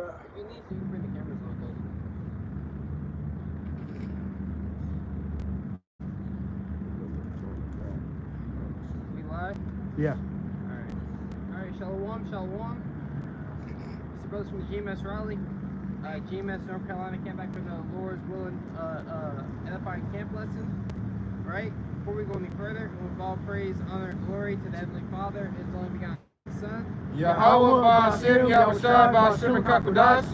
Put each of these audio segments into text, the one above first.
If you need to, you can bring the cameras a little closer. We live? Yeah. Alright, shalom, shalom. It's the brothers from the GMS Raleigh. GMS North Carolina came back for the Lord's willing edifying camp lesson. Right? Before we go any further, we give all praise, honor, and glory to the Heavenly Father, His only begotten Son. Yahweh Ba'ashem, Yahushua Ba'ashem Kakudash.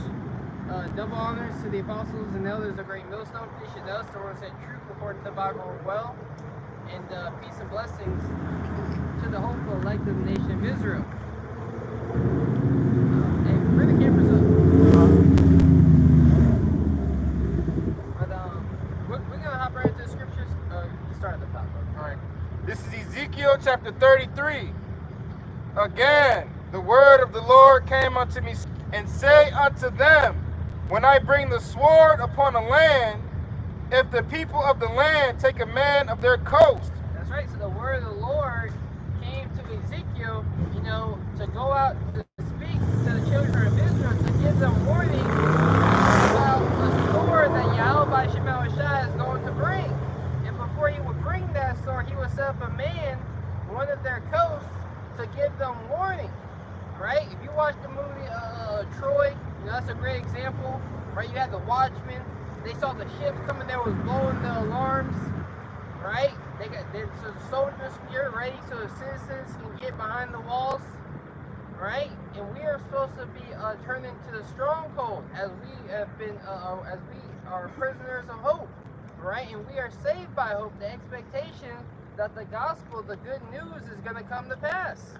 Double honors to the apostles and elders of Great Millstone, teaching us to represent truth according to the Bible well, and peace and blessings to the hopeful elect of the nation of Israel. Hey, bring the cameras up. But we're gonna hop right into the scriptures. You start at the top. All right. This is Ezekiel chapter 33. Again, the word of the Lord came unto me, and say unto them, when I bring the sword upon a land, if the people of the land take a man of their coast. That's right. So the word of the Lord came to Ezekiel, to go out to speak to the children of Israel, to give them warning about the sword that Yahweh Ba'ashem Yahushua is going to bring. And before he would bring that sword, he would set up a man, one of their coasts, to give them warning. Right? If you watch the movie Troy, that's a great example. Right? You had the watchmen. They saw the ships coming. There was blowing the alarms. Right? So the soldiers get ready so the citizens can get behind the walls. Right? And we are supposed to be turned into the stronghold as we have been, as we are prisoners of hope. Right? And we are saved by hope. The expectation that the gospel, the good news, is going to come to pass.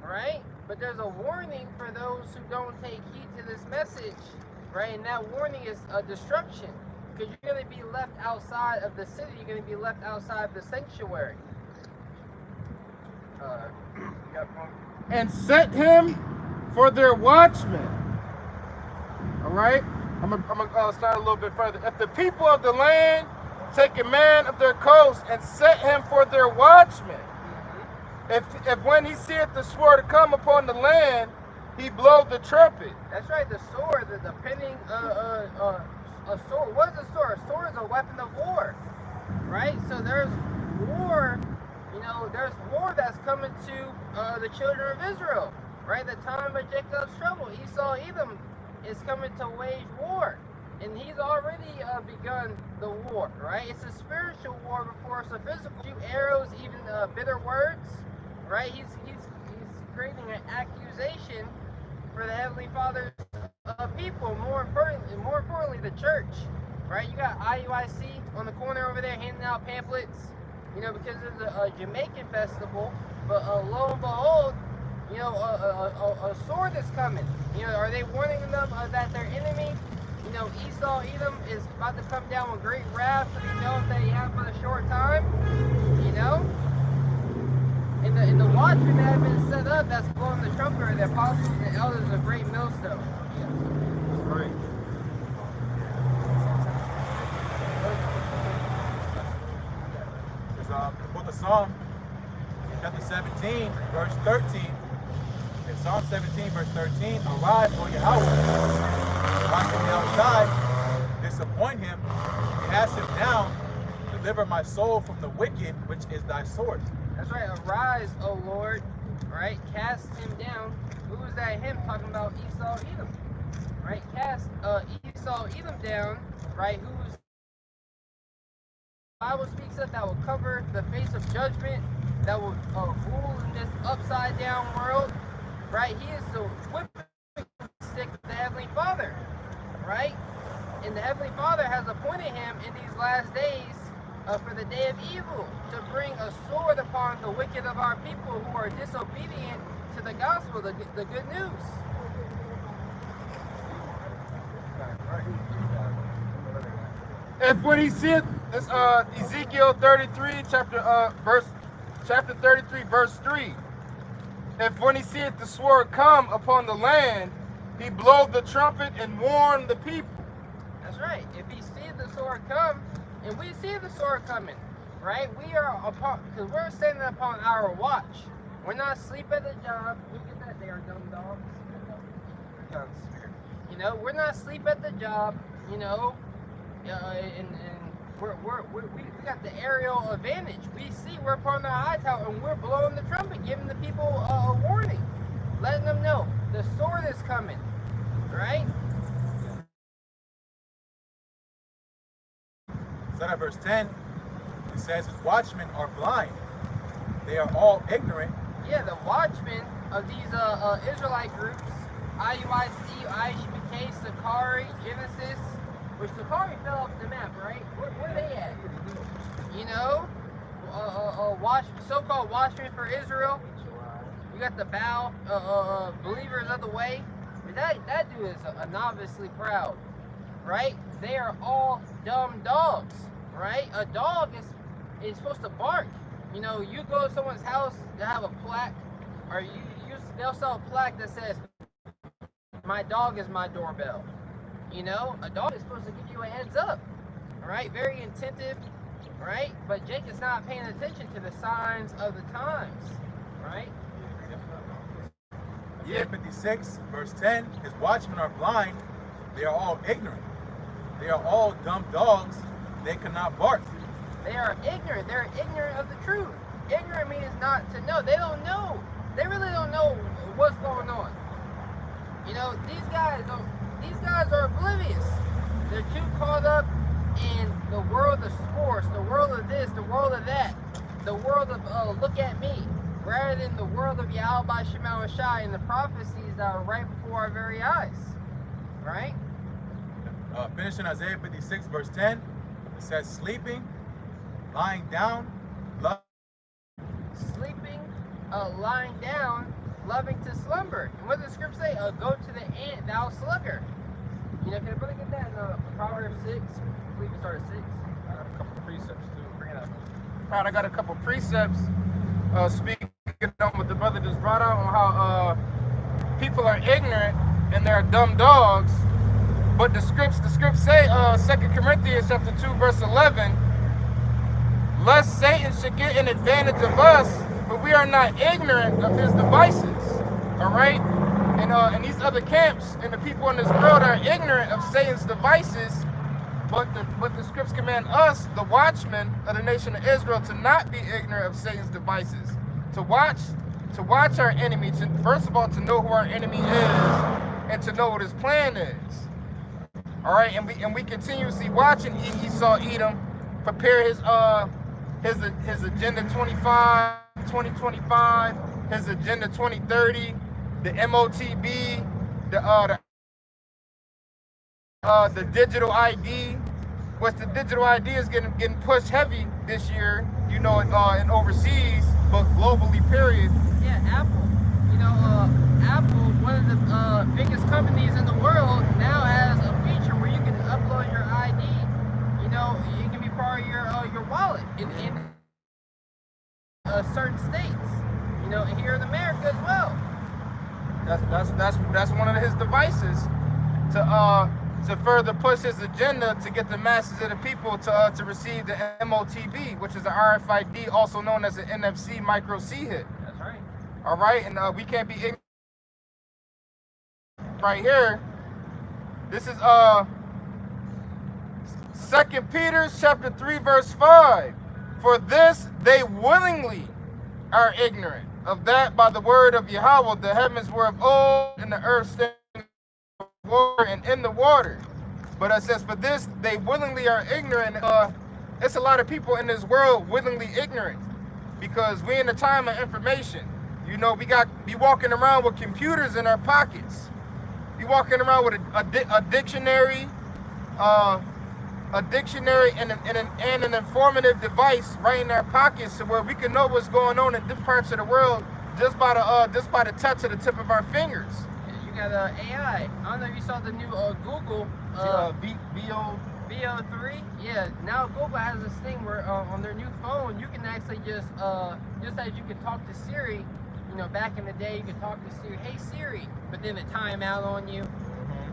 Right? But there's a warning for those who don't take heed to this message. Right? And that warning is destruction. Because you're going to be left outside of the city. You're going to be left outside of the sanctuary. And set him for their watchmen. All right? I'm gonna start a little bit further. If the people of the land take a man of their coast and set him for their watchmen, if when he seeth the sword to come upon the land, he blow the trumpet. That's right, the sword, the pinning, a sword. What is a sword? A sword is a weapon of war, right? So there's war, there's war that's coming to the children of Israel, right? The time of Jacob's trouble. Esau, Edom is coming to wage war, and he's already begun the war, right? It's a spiritual war before it's a physical. Shoot arrows, even bitter words, right? He's creating an accusation for the Heavenly Father's people. More importantly, the church, right? You got IUIC on the corner over there handing out pamphlets, because there's a Jamaican festival. But lo and behold, a sword is coming. Are they warning them that their enemy, Esau, Edom, is about to come down with great wrath, that they have for a short time? And the watchmen that have been set up, that's blowing the trumpet, are the apostles and elders of Great Millstone. Right. It's the book of Psalm, chapter 17, verse 13. In Psalm 17, verse 13, arise, O Yahweh, watch him outside, disappoint him, cast him down, deliver my soul from the wicked, which is thy sword. That's right, arise, O Lord, right? Cast him down. Who is that him? Talking about Esau, Edom, right? Cast Esau, Edom down, right? Who's the Bible speaks of that will cover the face of judgment, that will rule in this upside down world, right? He is the whipping stick of the Heavenly Father, right? And the Heavenly Father has appointed him in these last days for the day of evil, to bring a sword upon the wicked of our people who are disobedient to the gospel, the good news. If when he seeth, it's Ezekiel 33, chapter 33, verse 3. If when he seeth the sword come upon the land, he blow the trumpet and warn the people. That's right. If he seeth the sword come, and we see the sword coming, right? We are upon, because we're standing upon our watch. We're not asleep at the job. Look at that, they are dumb dogs. know, we're not asleep at the job. You know, and we got the aerial advantage. We see we're up on the high tower and we're blowing the trumpet, giving the people a warning, letting them know the sword is coming, right? So at verse 10, it says his watchmen are blind. They are all ignorant. Yeah, the watchmen of these Israelite groups, IUIC, IHBK, Sakari, Genesis, which Sakari fell off the map, right? Where they at? You know, so-called watchmen for Israel. You got the Baal believers of the way. That dude is a novicely proud, right? They are all dumb dogs, right? A dog is supposed to bark. You know, you go to someone's house to have a plaque, or they'll sell a plaque that says, "My dog is my doorbell." You know, a dog is supposed to give you a heads up, right? Very attentive, right? But Jake is not paying attention to the signs of the times, right? Isaiah 56, verse 10, his watchmen are blind. They are all ignorant. They are all dumb dogs. They cannot bark. They are ignorant. They're ignorant of the truth. Ignorant means not to know. They don't know. They really don't know what's going on. You know, these guys are oblivious. They're too caught up in the world of sports, the world of this, the world of that, the world of look at me, rather than the world of Yahweh Shema Shai and the prophecies that are right before our very eyes. Right? Finishing Isaiah 56, verse 10, it says, sleeping, lying down, lying down, loving to slumber. And what does the scripture say? Go to the ant, thou slugger. You know, can I really get that in Proverbs 6? I believe it started 6. I got a couple precepts too. Bring it up. Right, I got a couple precepts speaking on what the brother just brought out on how people are ignorant and they're dumb dogs. But the scripts say, 2 Corinthians chapter 2, verse 11, lest Satan should get an advantage of us, but we are not ignorant of his devices. All right? And these other camps and the people in this world are ignorant of Satan's devices, but the scripts command us, the watchmen of the nation of Israel, to not be ignorant of Satan's devices, to watch our enemy, to first of all to know who our enemy is, and to know what his plan is. All right, and we continuously watching Esau Edom prepare his agenda 2025, his agenda 2030, the MOTB, the digital ID. What's the digital ID is getting pushed heavy this year, you know, in overseas, but globally, period. Yeah, Apple. You know, Apple, one of the biggest companies in the world, now has a feature where you can upload your ID. You know, it can be part of your wallet in certain states. You know, and here in America as well. That's one of his devices to further push his agenda to get the masses of the people to receive the MOTB, which is the RFID, also known as the NFC micro C hit. That's right. All right, and we can't be ignorant. Right here, this is 2 Peter chapter 3 verse 5. For this they willingly are ignorant of that by the word of Yahweh the heavens were of old and the earth standing in the water and in the water. But it says for this they willingly are ignorant. It's a lot of people in this world willingly ignorant because we in the time of information. You know, we be walking around with computers in our pockets. Be walking around with a dictionary, and an informative device right in our pockets, so where we can know what's going on in different parts of the world just by the touch of the tip of our fingers. You got AI. I don't know if you saw the new Google VO3. Yeah, now Google has this thing where on their new phone you can actually just as you can talk to Siri. You know, back in the day, you could talk to Siri, hey Siri, but then the time out on you.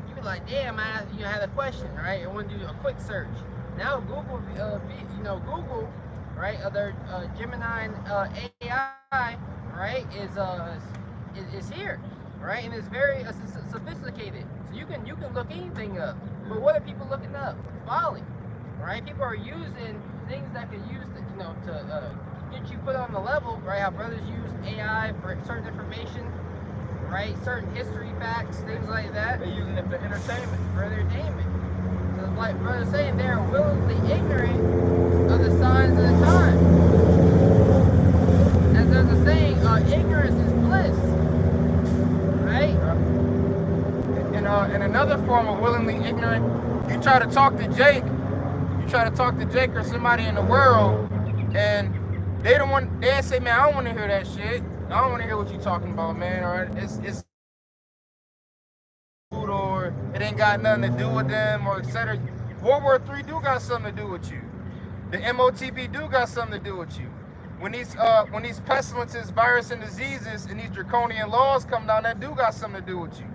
You be like, damn, I had a question, right? I want to do a quick search. Now Google, Google, right? Their Gemini AI, right, is here, right, and it's very sophisticated. So you you can look anything up. But what are people looking up? Folly, right? People are using things that could use to, to get you put on the level, right? How brothers use AI for certain information, right? Certain history facts, things like that. They're using it for entertainment. For entertainment. So like brothers saying, they're willingly ignorant of the signs of the time. As there's a saying, ignorance is bliss. Right? In another form of willingly ignorant, you try to talk to Jake or somebody in the world, and they say, man, I don't want to hear that shit. I don't want to hear what you talking about, man. Or it's or it ain't got nothing to do with them, or etc. World War III do got something to do with you. The MOTB do got something to do with you. When these pestilences, virus and diseases, and these draconian laws come down, that do got something to do with you.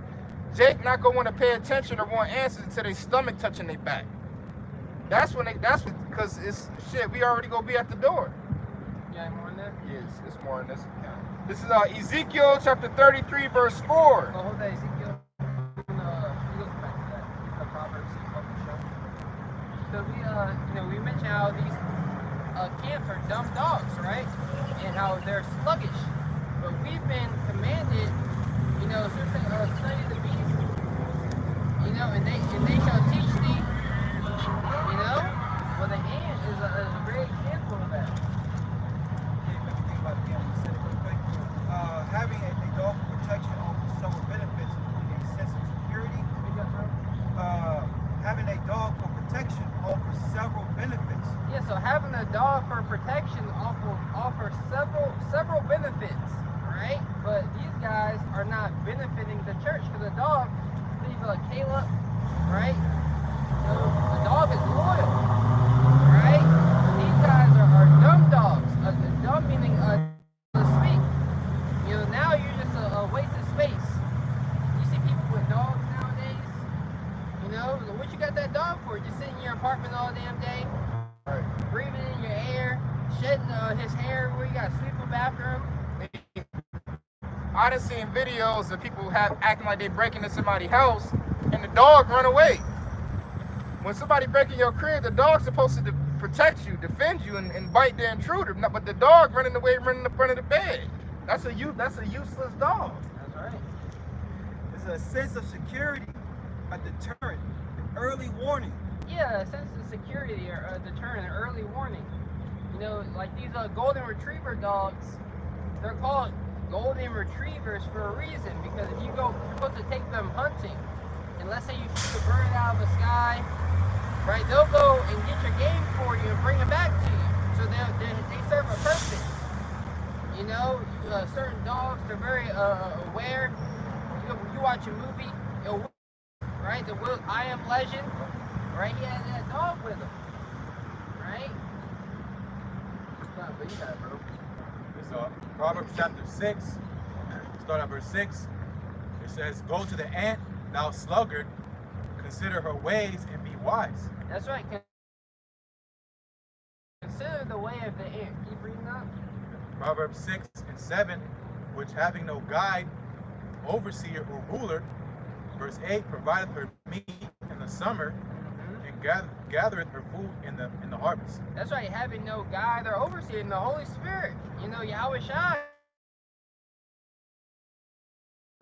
Jake not gonna want to pay attention or want answers until their stomach touching their back. Because it's shit. We already gonna be at the door. Yeah, more than that. Yes, it's more in this account. This is Ezekiel chapter 33, verse 4. Oh, hold that, Ezekiel. You go back to that. The Proverbs 6 on the show. So we mentioned how these camps are dumb dogs, right? And how they're sluggish. But we've been commanded, study the beast. And they shall teach thee. Well, the ant is a great example of that. Having a dog for protection offers several benefits, including a sense of security. Having a dog for protection offers several benefits. Yeah, so having a dog for protection offers several benefits, right? But these guys are not benefiting the church, because the dog, people like Caleb, right? The dog is loyal, right? These guys are dumb dogs. Dumb meaning to speak. Now you're just a waste of space. You see people with dogs nowadays. What you got that dog for? Just sitting in your apartment all damn day, Right. breathing in your air, shedding his hair where you got to sweep up after him. I done seen videos of people acting like they breaking into somebody's house, and the dog run away. When somebody breaking your crib, the dog's supposed to protect you, defend you, and bite the intruder. But the dog running away, running in front of the bed. That's a useless dog. That's right. It's a sense of security, a deterrent, an early warning. Yeah, a sense of security or a deterrent, an early warning. Like these golden retriever dogs, they're called golden retrievers for a reason, because if you're supposed to take them hunting, and let's say you shoot a bird out of the sky, right, they'll go and get your game for you and bring it back to you. So they serve a purpose. Certain dogs, they're very aware. You watch a movie, right? I Am Legend, right? He had that dog with him, right? But you got it, bro. This Proverbs chapter 6, start at verse 6. It says, "Go to the ant, thou sluggard, consider her ways and be wise." That's right. Consider the way of the ant. Keep reading up. Proverbs 6 and 7, which having no guide, overseer, or ruler, verse 8, provideth her meat in the summer, and gathereth her food in the harvest. That's right. Having no guide or overseer in the Holy Spirit. Yahweh Shai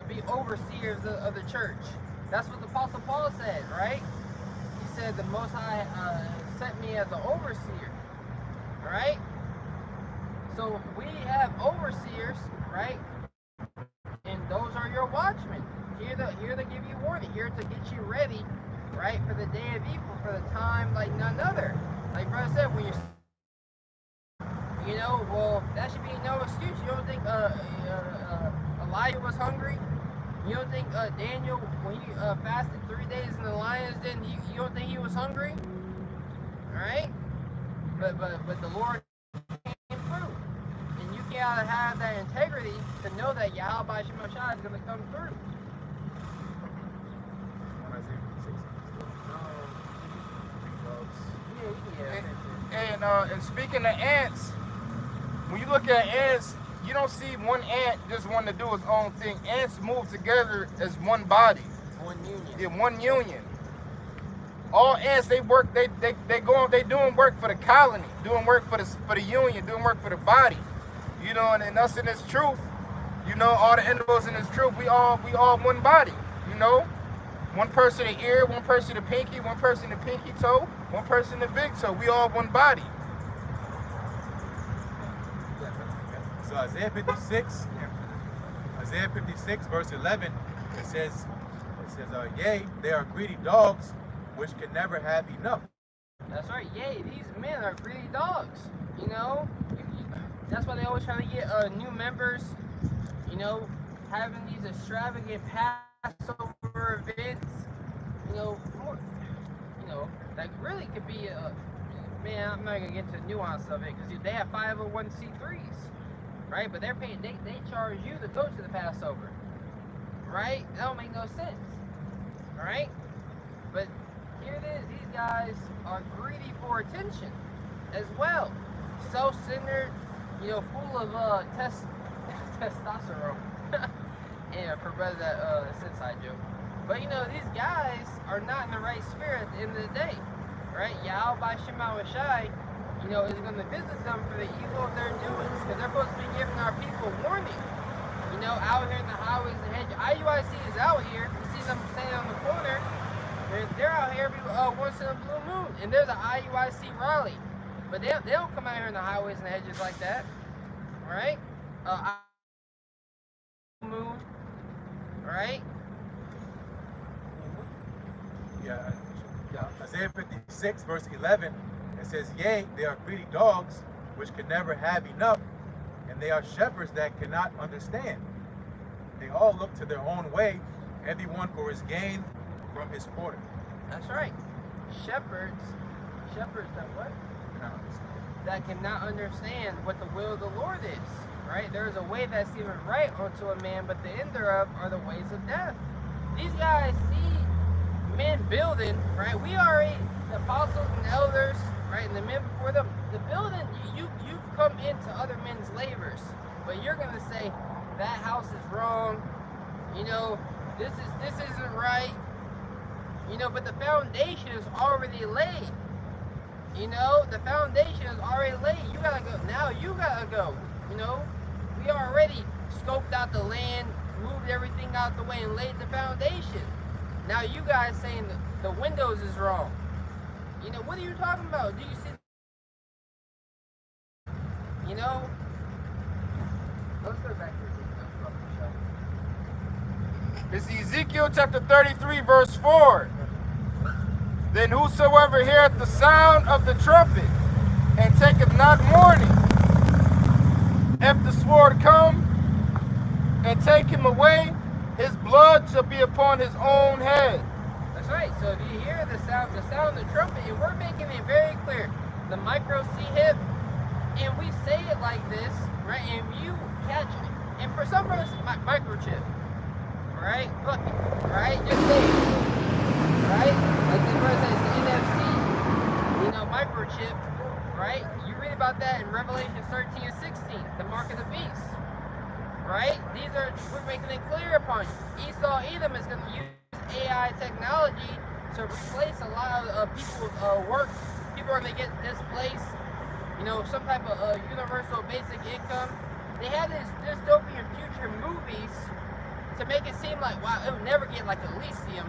be overseers of the church. That's what the Apostle Paul said, right? He said the Most High sent me as an overseer, right? So we have overseers, right? And those are your watchmen. Here to give you warning, here to get you ready, right, for the day of evil, for the time like none other. Like brother said, when well, that should be no excuse. You don't think Elijah was hungry? You don't think Daniel, when he fasted 3 days in the lion's den, you don't think he was hungry? All right? But the Lord came through. And you gotta have that integrity to know that Yahweh Shemashah is gonna come through. And speaking of ants, when you look at ants, you don't see one ant just wanting to do his own thing. Ants move together as one body. One union. in one union. All ants, they work, they doing work for the colony, doing work for the union, doing work for the body. You know, and us in this truth, you know, all the individuals in this truth, we all one body, you know. One person the ear, one person the pinky, one person the pinky toe, one person the big toe. We all one body. So Isaiah 56, verse 11, it says, yea, they are greedy dogs, which can never have enough. That's right. Yay, these men are greedy dogs. You know, that's why they always try to get new members. You know, having these extravagant Passover events. You know, more, you know, that really could be man. I'm not gonna get to the nuance of it because they have 501c3s, right? But they're paying. They charge you to go to the Passover, right? That don't make no sense. All right, but here it is. These guys are greedy for attention as well. Self-centered, you know, full of testosterone. Yeah, for brother that's inside joke. But you know, these guys are not in the right spirit at the end of the day, right? Yahweh by Shema Shai, you know, is going to visit them for the evil of their doings, because they're supposed to be giving our people warning. You know, out here in the highways and hedges. IUIC is out here. You see them standing on the corner. They're out here every once in a blue moon, and there's an IUIC Raleigh, but they don't come out here in the highways and hedges like that, all right? Moon, all right? Yeah. Isaiah 56, verse 11, it says, yea, they are greedy dogs, which can never have enough, and they are shepherds that cannot understand. They all look to their own way, everyone for his gain from his quarter. That's right. Shepherds that what? That cannot understand what the will of the Lord is, right? There is a way that seemeth right unto a man, but the end thereof are the ways of death. These guys see men building, right? We already, the apostles and elders, right, and the men before them, the building, you've come into other men's labors, but you're gonna say that house is wrong, you know, this isn't right. You know, but the foundation is already laid. You know, the foundation is already laid. You gotta go. Now you gotta go. You know, we already scoped out the land, moved everything out the way, and laid the foundation. Now you guys saying the windows is wrong. You know, what are you talking about? Do you see? You know, let's go back to It's Ezekiel chapter 33, verse 4. Then whosoever heareth the sound of the trumpet, and taketh not warning, if the sword come and take him away, his blood shall be upon his own head. That's right. So if you hear the sound of the trumpet, and we're making it very clear, the micro C-hip, and we say it like this, right? And you catch it, and for some person, microchip. Right? Look, right? Just say it. Right? Like the verse says, the NFC, you know, microchip, right? You read about that in Revelation 13 and 16, the mark of the beast. Right? We're making it clear upon you. Esau Edom is going to use AI technology to replace a lot of people's work. People are going to get displaced, you know, some type of universal basic income. They have this dystopian future movies to make it seem like, wow, it would never get like Elysium.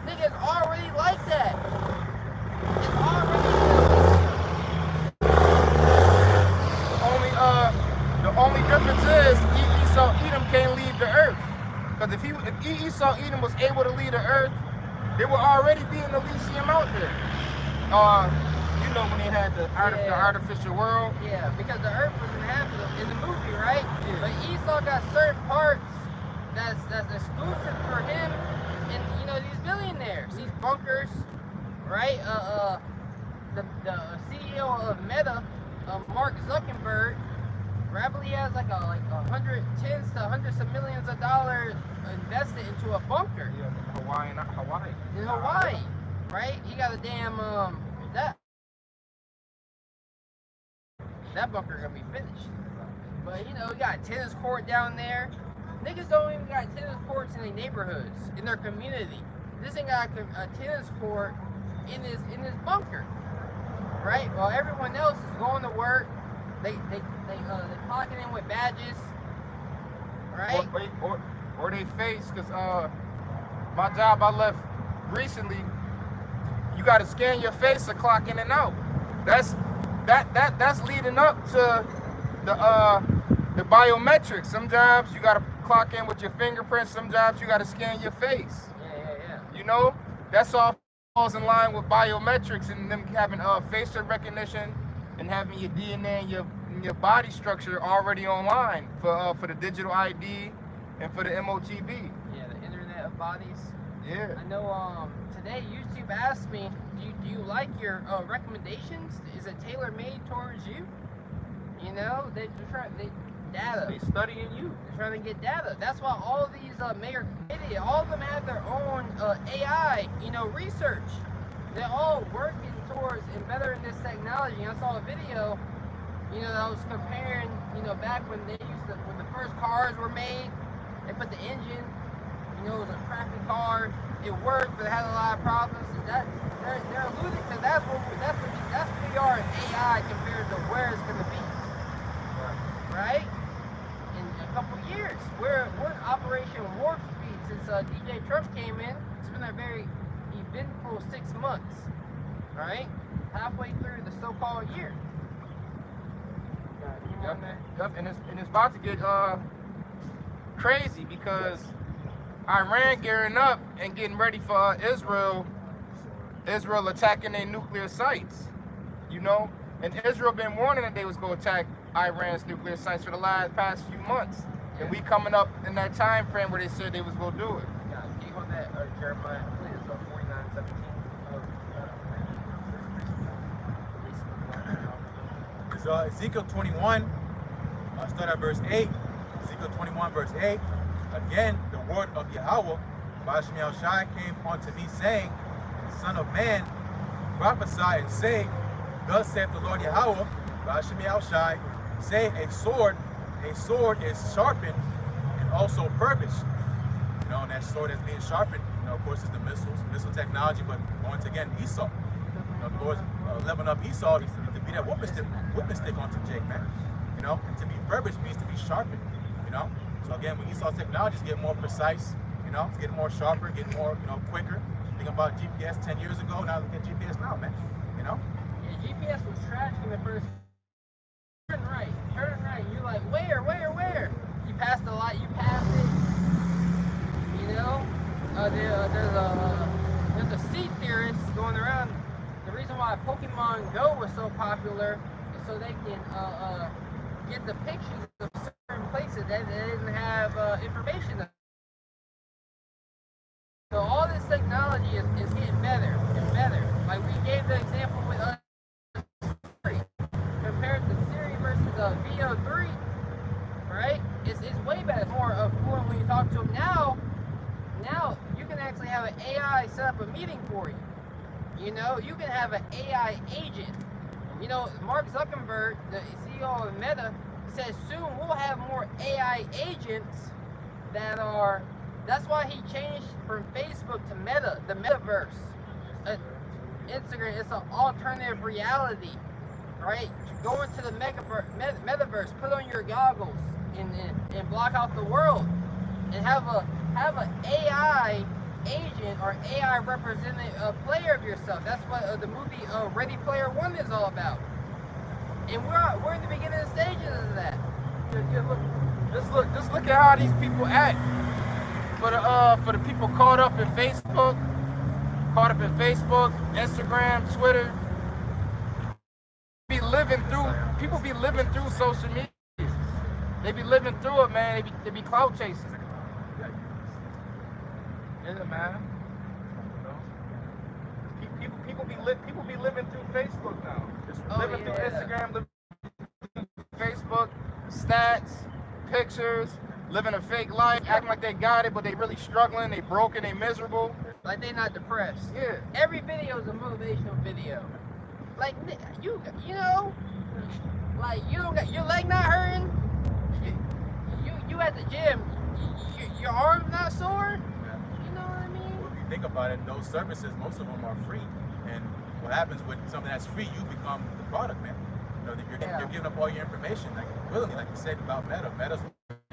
Nigga, it's already like that. It's already The only difference is Esau Edom can't leave the earth. Because if Esau Edom was able to leave the earth, there would already be an Elysium out there. You know, when they had the artificial world. Yeah, because the earth was inhabited in the movie, right? Yeah. But Esau got certain parts that's exclusive for him and, you know, these billionaires, these bunkers, right? The CEO of Meta, Mark Zuckerberg, probably has like tens to hundreds of millions of dollars invested into a bunker. Yeah, in Hawaii. In Hawaii, right? He got a damn that bunker gonna be finished. But you know, we got a tennis court down there. Niggas don't even got tennis courts in their neighborhoods, in their community. This thing got a tennis court in his bunker, right? While everyone else is going to work, they clocking in with badges, right? Or they face, because my job I left recently, you got to scan your face to clock in and out. That's leading up to the biometrics. Some jobs you got to clock in with your fingerprints. Some jobs you got to scan your face. Yeah. You know, that's all falls in line with biometrics and them having facial recognition and having your DNA and your body structure already online for the digital ID and for the MOTB. Yeah, the Internet of Bodies. Yeah. I know. Today YouTube asked me, do you like your recommendations? Is it tailor made towards you? You know, data. They studying you. They're trying to get data. That's why all of these major media, all of them have their own AI, research. They're all working towards and bettering this technology. I saw a video, that was comparing, back when when the first cars were made, they put the engine, it was a crappy car. It worked, but it had a lot of problems. And they're alluding to that's where we are in AI compared to where it's going to be. Right? In a couple of years, we're in Operation Warp Speed since DJ Trump came in. It's been a very eventful 6 months. Right? Halfway through the so-called year. Yep. And it's about to get crazy because Iran gearing up and getting ready for Israel attacking their nuclear sites, and Israel been warning that they was going to attack Iran's nuclear sites for the past few months, and we coming up in that time frame where they said they was going to do it. Yeah, can you hold that, Jeremiah, please, 49:17. Ezekiel 21, start at verse 8. Ezekiel 21, verse 8. Again, the word of Yahweh, Ba'ashem Yahushai, came unto me, saying, Son of man, prophesy and say, Thus saith the Lord Yahweh, Ba'ashem Yahushai, say, a sword is sharpened and also purposed. And that sword that's being sharpened, of course, is the missile technology, but once again, Esau. The Lord's leveling up Esau to be that whooping stick onto Jake, man. And to be purposed means to be sharpened, So again, when Esau's technologies get more precise, it's getting more sharper, getting more, quicker. Think about GPS 10 years ago, now look at GPS now, man. Yeah, GPS was trash in the first. Turn right. You're like, where? You passed a lot, you passed it. There's a seed theorist going around. The reason why Pokemon Go was so popular is so they can get the pictures of certain places that they didn't have information of. So all this technology is getting better and better. Like we gave the example with Siri. Compared to Siri versus VO3, right? It's way better. It's more fluent when you talk to them. Now you can actually have an AI set up a meeting for you. You can have an AI agent. Mark Zuckerberg, the CEO of Meta, says soon we'll have more AI agents that's why he changed from Facebook to Meta, the metaverse. Instagram, it's an alternative reality, right? Go into the metaverse, put on your goggles and block out the world and have an AI agent or AI representative player of yourself. That's what the movie Ready Player One is all about. And we're in the beginning stages of that. Just look at how these people act. For the people caught up in Facebook, Instagram, Twitter, people be living through social media. They be living through it, man. They be clout chasing. Yeah, man. People be living through Facebook now. Living through Instagram, living through Facebook, stats, pictures, living a fake life, acting like they got it, but they really struggling, they broken, they miserable. Like they not depressed. Yeah. Every video is a motivational video. Like like you don't got your leg not hurting. You at the gym. Your arm's not sore. You know what I mean? think about it, those services, most of them are free. And what happens with something that's free, you become the product, man. You know, you're giving up all your information, like willingly, like you said about Meta. Meta's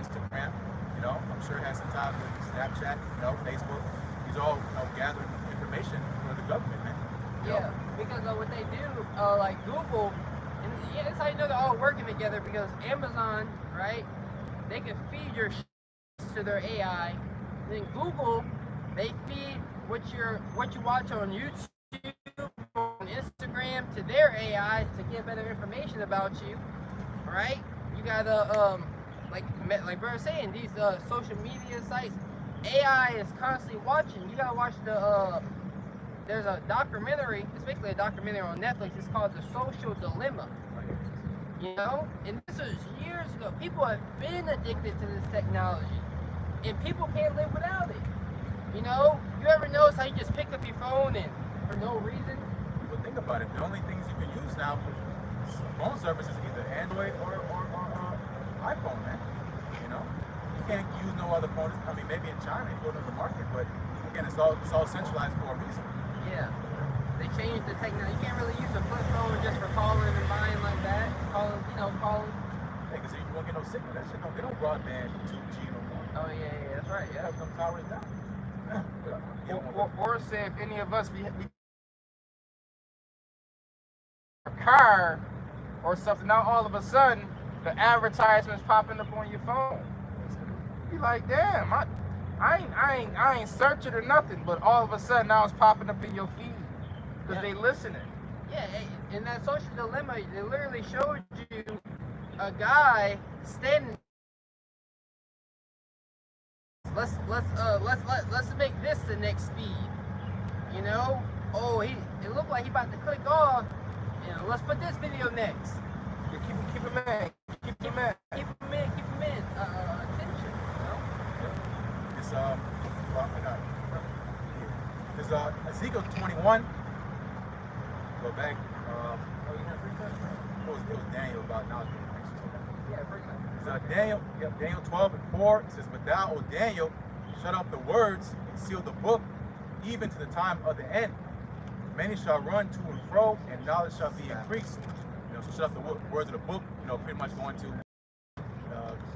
Instagram, you know, I'm sure it has some ties with Snapchat, you know, Facebook. These all, you know, gathering information for the government, man. Yeah, because what they do, like Google, and yeah, that's how you know they're all working together, because Amazon, right, they can feed your to their AI. Then Google, they feed what you watch on YouTube, on Instagram to their AI to get better information about you, right? You gotta like bro was saying, these social media sites, AI is constantly watching. You gotta watch the there's a documentary. It's basically a documentary on Netflix. It's called The Social Dilemma. You know, and this was years ago. People have been addicted to this technology, and people can't live without it. You know, you ever notice how you just pick up your phone and for no reason? But think about it. The only things you can use now for phone service is either Android or iPhone, man. You know, you can't use no other phone. I mean, maybe in China you go to the market, but again, it's all centralized for a reason. Yeah. They changed the technology. You can't really use a flip phone just for calling and buying like that. Calling. Hey, because you won't get no signal. That shit they don't broadband 2G no more. Oh yeah, that's right. Yeah. Them towers down. Or say if any of us we a car or something, now all of a sudden the advertisements popping up on your phone. You like, damn, I ain't searching or nothing, but all of a sudden now it's popping up in your feed because they listening. Yeah, in that Social Dilemma, they literally showed you a guy standing. Let's make this the next speed. You know? Oh, it looked like he about to click off. You know, let's put this video next. Yeah, keep him in. Keep him in. Attention. You know? It's Ezekiel 21. Go back. It was Daniel about now. Yeah, pretty much. Daniel 12:4. It says, "But thou, O Daniel, shut up the words and seal the book, even to the time of the end. Many shall run to and fro, and knowledge shall be increased." You know, so shut up the words of the book. You know, pretty much going to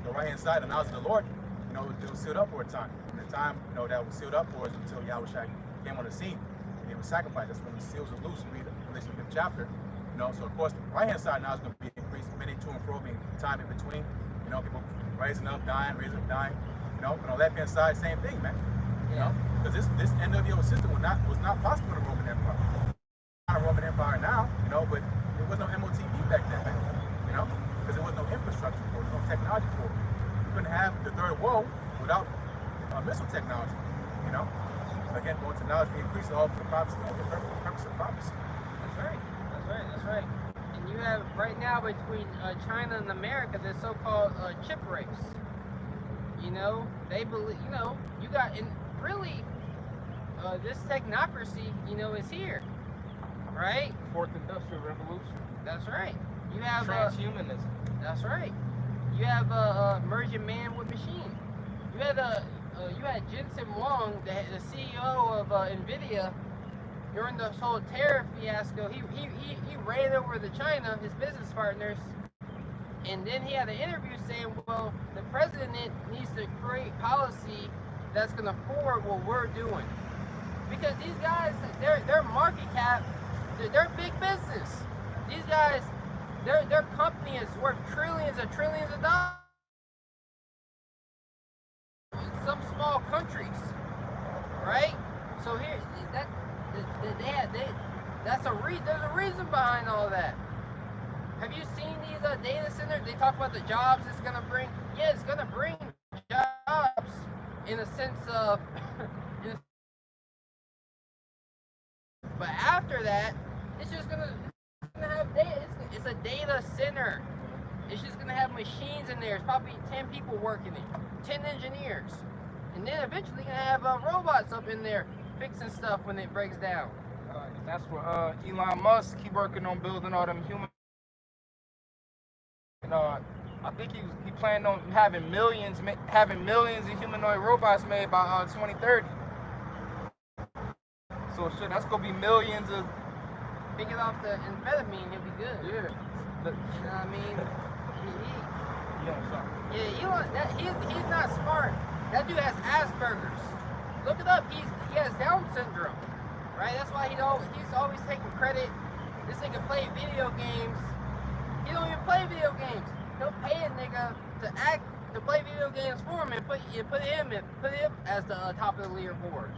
the right hand side, the knowledge of the Lord. You know, it was sealed up for a time. And the time, you know, that was sealed up for us until Yahweh came on the scene and he was sacrificed. That's when the seals are loose. Read Revelation 5th chapter. You know, so of course the right hand side now is going to be increased, many to and fro, being time in between. You know, people raising up, dying, raising up, dying. You know, but on the left hand side, same thing, man. You know, because this NWO system was not possible in the Roman Empire. Not a Roman Empire now, you know, but there was no MOTV back then, man. You know, because there was no infrastructure for it, no technology for it. You couldn't have the third world without missile technology. You know, so again, going to knowledge, be increased all for the prophecy, the purpose of prophecy. That's right. And you have right now between China and America this so-called chip race. You know, they believe. You know, you got and really this technocracy. You know, is here, right? Fourth Industrial Revolution. That's right. You have transhumanism. That's right. You have merging man with machine. You had Jensen Huang, the CEO of NVIDIA, during this whole tariff fiasco. He ran over to China, his business partners, and then he had an interview saying, well, the president needs to create policy that's going to forward what we're doing. Because these guys, their market cap, they're big business. These guys, their company is worth trillions of dollars in some small countries, right? So here, there's a reason behind all that. Have you seen these data centers? They talk about the jobs it's gonna bring. Yeah, it's gonna bring jobs in a sense of, but after that, it's just gonna have data. It's a data center. It's just gonna have machines in there. It's probably 10 people working it, 10 engineers, and then eventually you're gonna have robots up in there fixing stuff when it breaks down. That's what Elon Musk, he working on building all them human. And I think he planned on having millions of humanoid robots made by 2030. So shit, that's gonna be millions of. Pick it off the amphetamine, he'll be good. Yeah. You know what I mean? Yeah, sorry. Yeah, Elon, he's not smart. That dude has Asperger's. Look it up. He has Down syndrome, right? That's why he's always taking credit. This nigga play video games. He don't even play video games. He'll pay a nigga to play video games for him and put him as the top of the leaderboards.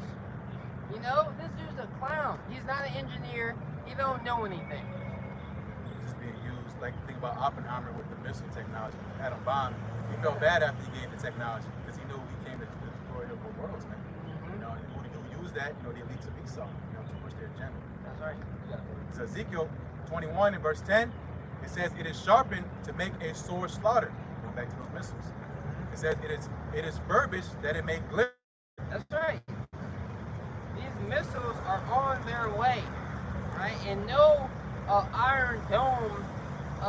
You know, this dude's a clown. He's not an engineer. He don't know anything. Just being used, like think about Oppenheimer with the missile technology, atom bomb. He felt bad after he gave the technology because he knew he came to destroy the whole world, man. You know, and who used that, you know, the elites of Esau, you know, to push their agenda. That's right. So Ezekiel 21 and verse 10, it says, "It is sharpened to make a sore slaughter." Going back to those missiles. It says, "It is furbished that it may glitter." That's right. These missiles are on their way, right? And no Iron Dome, you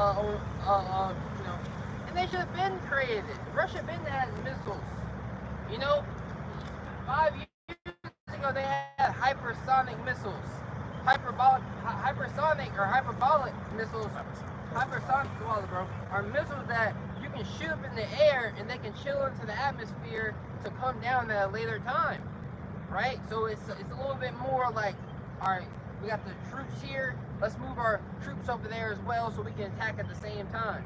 know, and they should have been created. Russia been had missiles. You know, 5 years ago they had hypersonic missiles, hypersonic missiles. Hypersonic, bro, are missiles that you can shoot up in the air and they can chill into the atmosphere to come down at a later time. Right? So it's a little bit more like, all right, we got the troops here, let's move our troops over there as well so we can attack at the same time.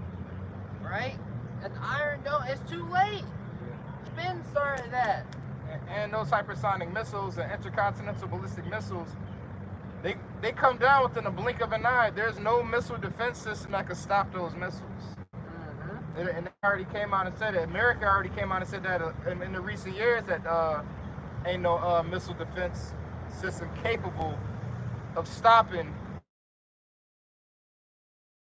Right? An Iron Dome, it's too late. Spin started that. And those hypersonic missiles and intercontinental ballistic missiles, they come down within a blink of an eye. There's no missile defense system that can stop those missiles. And they already came out and said it. America already came out and said that in the recent years that ain't no missile defense system capable of stopping.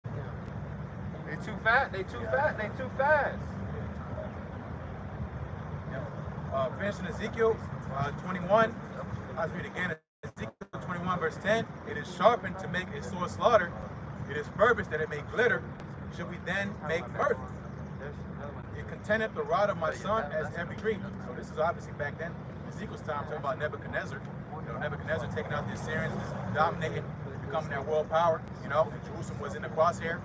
They too fast. They too fast. They too fast. Finishing Ezekiel 21. I'll read again. Ezekiel 21 verse 10. "It is sharpened to make a sore slaughter. It is furbished that it may glitter. Should we then make mirth? It contenteth the rod of my son as every dream." So this is obviously back then, Ezekiel's time, talking about Nebuchadnezzar. You know, Nebuchadnezzar taking out the Assyrians, just dominating, becoming their world power. You know, and Jerusalem was in the crosshair,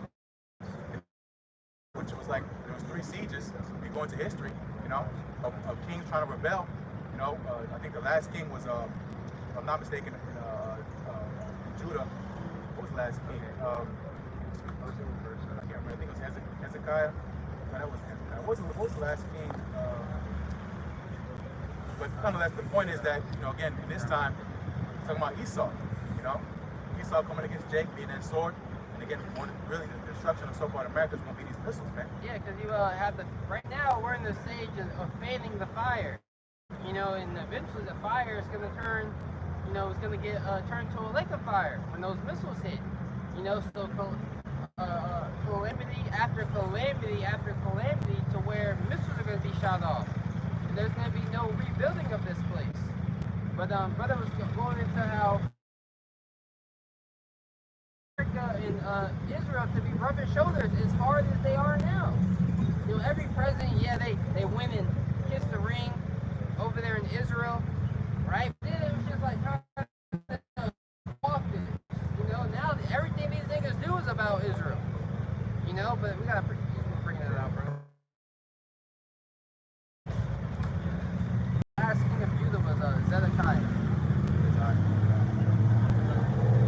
which was like, there was 3 sieges. We go into history, you know, of kings trying to rebel. You know, I think the last king was, if I'm not mistaken, Judah. What was the last king? I can't remember. I think it was Hezekiah. No, that wasn't Hezekiah. What was the last king? But nonetheless, the point is that, you know, again, in this time, talking about Esau, you know, Esau coming against Jacob, being that sword, and again, really the destruction of so-called America is going to be these missiles, man. Yeah, because you have right now we're in the stage of fanning the fire, you know, and eventually the fire is going to turn, you know, it's going to get turned to a lake of fire when those missiles hit, you know, so calamity after calamity after calamity to where missiles are going to be shot off. There's going to be no rebuilding of this place. But brother was going into how America and Israel to be rubbing shoulders as hard as they are now. You know, every president, yeah, they went and kissed the ring over there in Israel, right? Then it was just like trying to walk it. You know, now everything these niggas do is about Israel. You know, but we gotta bring that out, bro. Last king of Judah was Zedekiah.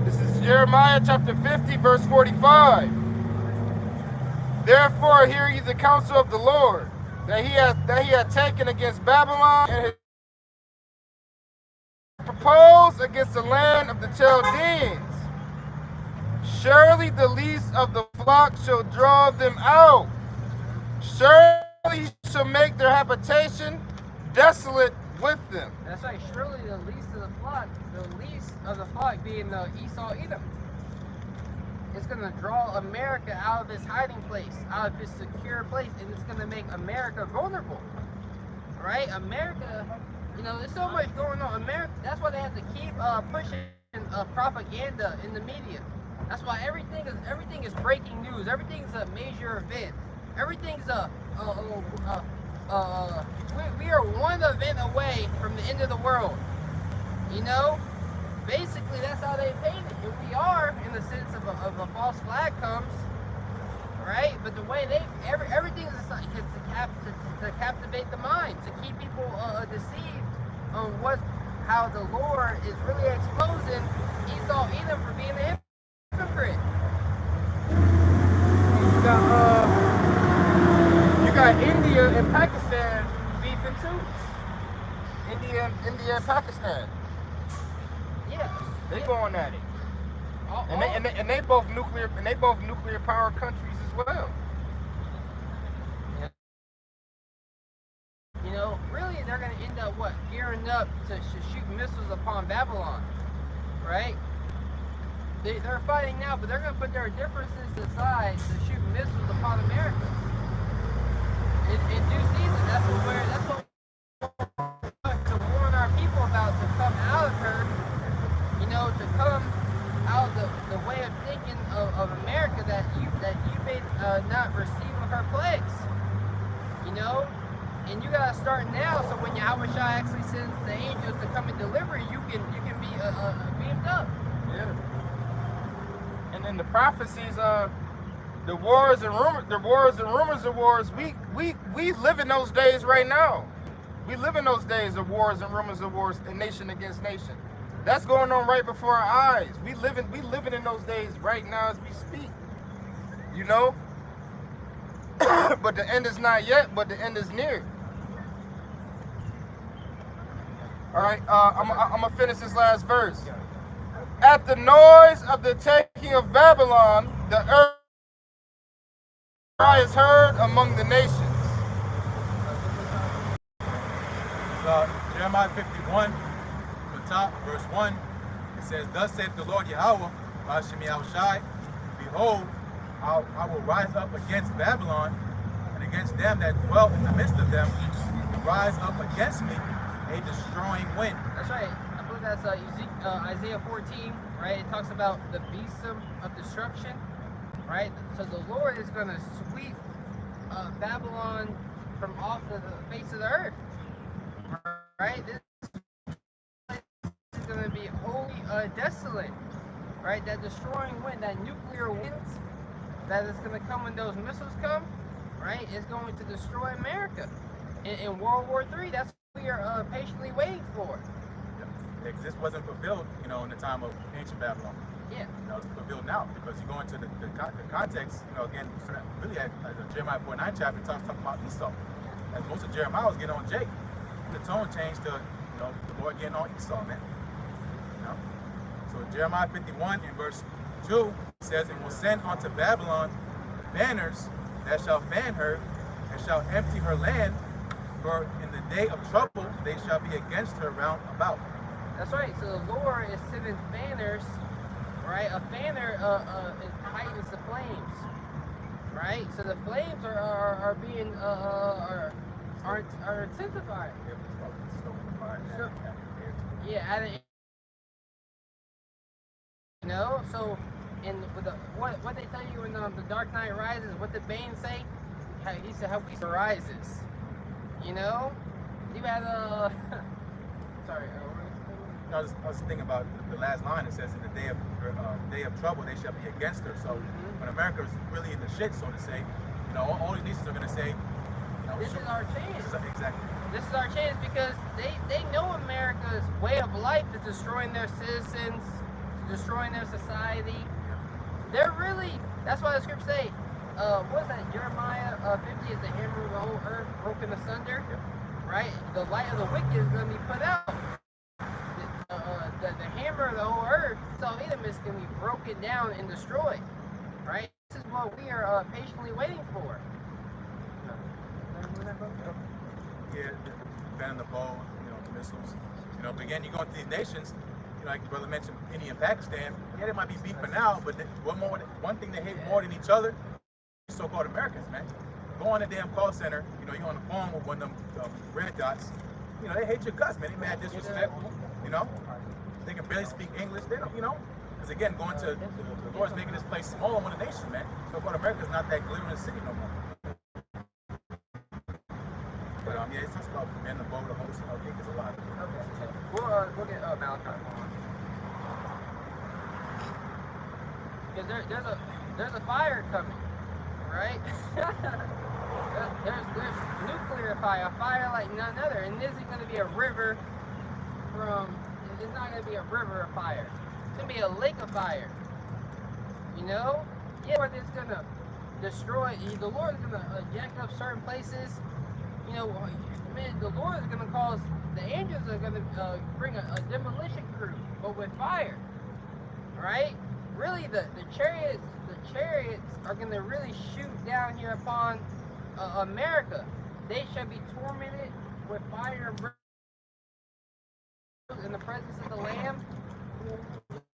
This is Jeremiah chapter 50, verse 45. "Therefore hear ye the counsel of the Lord, that he had taken against Babylon, and proposed against the land of the Chaldeans. Surely the least of the flock shall draw them out. Surely he shall make their habitation desolate with them." That's right, surely the least of the flock being the Esau Edom. It's going to draw America out of this hiding place, out of this secure place, and it's going to make America vulnerable. Right? America, you know, there's so much going on. America, that's why they have to keep pushing propaganda in the media. That's why everything is breaking news. Everything's a major event. Everything's we are one event away from the end of the world. You know, that's how they paint it. And we are, in the sense of a false flag comes, right? But the way everything is to captivate the mind, to keep people deceived on how the Lord is really exposing Esau Edom for being a hypocrite. You got India and Pakistan beefing too. India and Pakistan. Yeah. They going at it. And they both nuclear power countries as well. You know, really, they're going to end up gearing up to shoot missiles upon Babylon, right? They're fighting now, but they're going to put their differences aside to shoot missiles upon America in due season. That's what to warn our people about, to come out of her, you know, to come out of the way of thinking of America that you may not receive of her plagues, you know. And you gotta start now, so when Yahweh Shai actually sends the angels to come and deliver you, can be beamed up. Yeah. And then the prophecies, the wars and rumors of wars. We live in those days right now. We live in those days of wars and rumors of wars, and nation against nation. That's going on right before our eyes. We living in those days right now as we speak. You know. But the end is not yet, but the end is near. All right, I'm gonna finish this last verse. At the noise of the taking of Babylon, the earth cry is heard among the nations. Jeremiah 51, from the top, verse 1, it says, "Thus saith the Lord Yahweh, Hashem Yahushai, behold, I will rise up against Babylon, and against them that dwell in the midst of them, and rise up against me a destroying wind." That's right. I believe that's Isaiah 14, right? It talks about the besom of destruction, right? So the Lord is going to sweep Babylon from off the face of the earth, right? This is going to be wholly desolate, right? That destroying wind, that nuclear wind that is going to come when those missiles come, right, is going to destroy America. In World War III, that's what we are patiently waiting for. Yeah, this wasn't fulfilled, you know, in the time of ancient Babylon. Yeah. You know, it's fulfilled now, because you go into the context, you know, again, really at Jeremiah 49 chapter talking about Esau. As most of Jeremiah was getting on Jake, the tone changed to, you know, the Lord getting on Esau, man. You know? So Jeremiah 51 in verse 2 says, "And will send unto Babylon banners that shall fan her, and shall empty her land, for in the day of trouble they shall be against her round about." That's right. So the Lord is sending banners, right? A banner it heightens the flames, right? So the flames are being are intensifying. So, yeah, you know. So, with what they tell you in the Dark Knight Rises, what did Bane say? He said, "How we rises." You know, you had sorry. I was thinking about the last line. It says, "In the day of trouble, they shall be against her." So when America is really in the shit, so to say, you know, all these nations are going to say, you know, "This is our chance." Exactly. This is our chance, because they know America's way of life is destroying their citizens, destroying their society. They're really, that's why the scriptures say, what is that? Jeremiah 50 is the hammer of the whole earth broken asunder, right? The light of the wicked is going to be put out. The hammer of the whole earth, so Edom, is going to be broken down and destroyed, right? This is what we are patiently waiting for. Yeah, banning the bow, you know, the missiles. You know, but again, you go into these nations, you know, like the brother mentioned, India and Pakistan. Yeah, they might be beefing now, but one thing they hate more than each other is so-called Americans, man. Go on a damn call center, you know, you're on the phone with one of them red dots. You know, they hate your guts, man. They mad disrespectful, you know. They can barely speak English. They don't, you know. Because again, going to the Lord's making this place smaller on the nation, man. So-called America's not that glittering city no more. But yeah, it talks about men, the boat, the host. I think it's a lot. Okay. We'll get Malachi on. because there's a fire coming, right? there's nuclear fire, a fire like none other, and this isn't going to be a river from. It's not going to be a river of fire. It's going to be a lake of fire. You know? Yeah, where it's going to destroy. The Lord is going to jack up certain places. You know, man, the Lord is going to cause. The angels are going to bring a demolition crew, but with fire, right? Really, the chariots are going to really shoot down here upon America. They shall be tormented with fire and brimstone in the presence of the Lamb.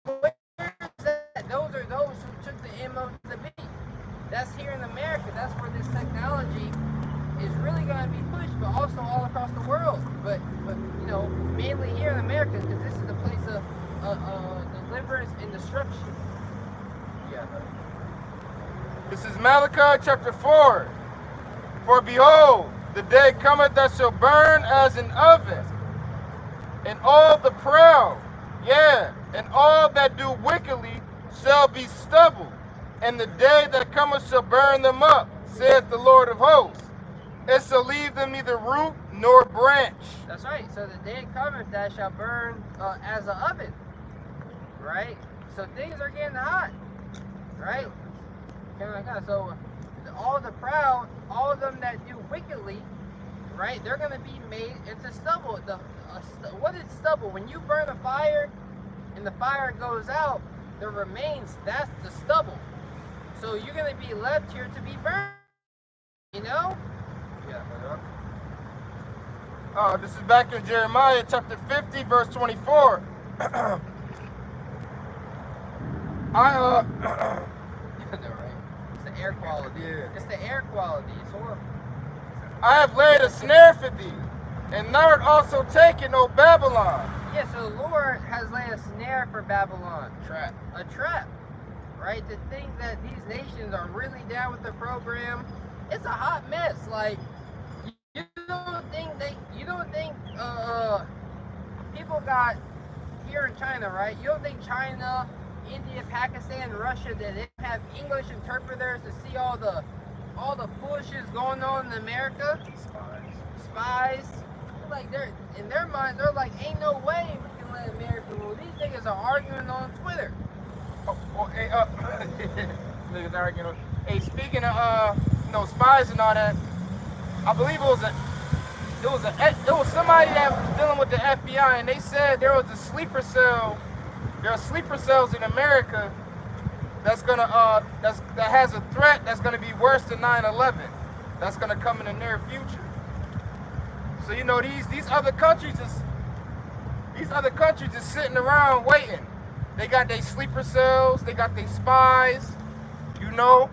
Where is that? Those are those who took the MO to the beat. That's here in America. That's where this technology is really going to be pushed, but also all across the world. But you know, mainly here in America, because this is the place of deliverance and destruction. Yeah. This is Malachi chapter 4. For behold, the day cometh that shall burn as an oven, and all the proud, and all that do wickedly shall be stubble, and the day that cometh shall burn them up, saith the Lord of hosts. It shall leave them neither root nor branch. That's right. So the day cometh that shall burn as an oven, right? So things are getting hot, right? So all the proud, all of them that do wickedly, right? They're going to be made into stubble. What is stubble? When you burn a fire and the fire goes out, the remains, that's the stubble. So you're going to be left here to be burned, you know? This is back in Jeremiah chapter 50, verse 24. It's the air quality. Yeah. It's the air quality. It's horrible. I have laid a snare for thee, and thou art also taken, O Babylon. Yeah, so the Lord has laid a snare for Babylon. Trap. A trap. Right? To think that these nations are really down with the program. It's a hot mess. Like, you don't think people got here in China, right? You don't think China, India, Pakistan, Russia, that they have English interpreters to see all the foolishness going on in America? Spies. Like, they're in their minds, they're like, ain't no way we can let America rule. These niggas are arguing on Twitter. Hey, niggas arguing. Hey, speaking of spies and all that, I believe it was somebody that was dealing with the FBI, and they said there was a sleeper cell. There are sleeper cells in America that has a threat that's gonna be worse than 9/11. That's gonna come in the near future. So you know these other countries is sitting around waiting. They got their sleeper cells, they got their spies, you know,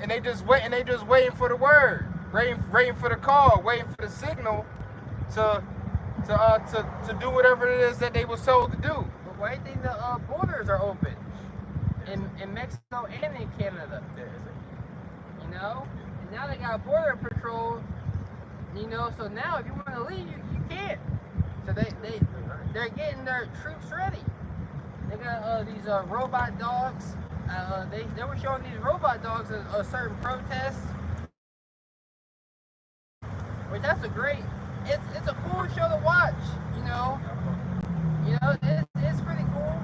and they just waiting for the word, waiting for the call, waiting for the signal to do whatever it is that they were told to do. But why do you think the borders are open in Mexico and in Canada? You know, and now they got border patrol. You know, so now if you want to leave, you can't. So they're getting their troops ready. They got these robot dogs. They were showing these robot dogs at a certain protest. Which that's a great. It's a cool show to watch. You know it's pretty cool.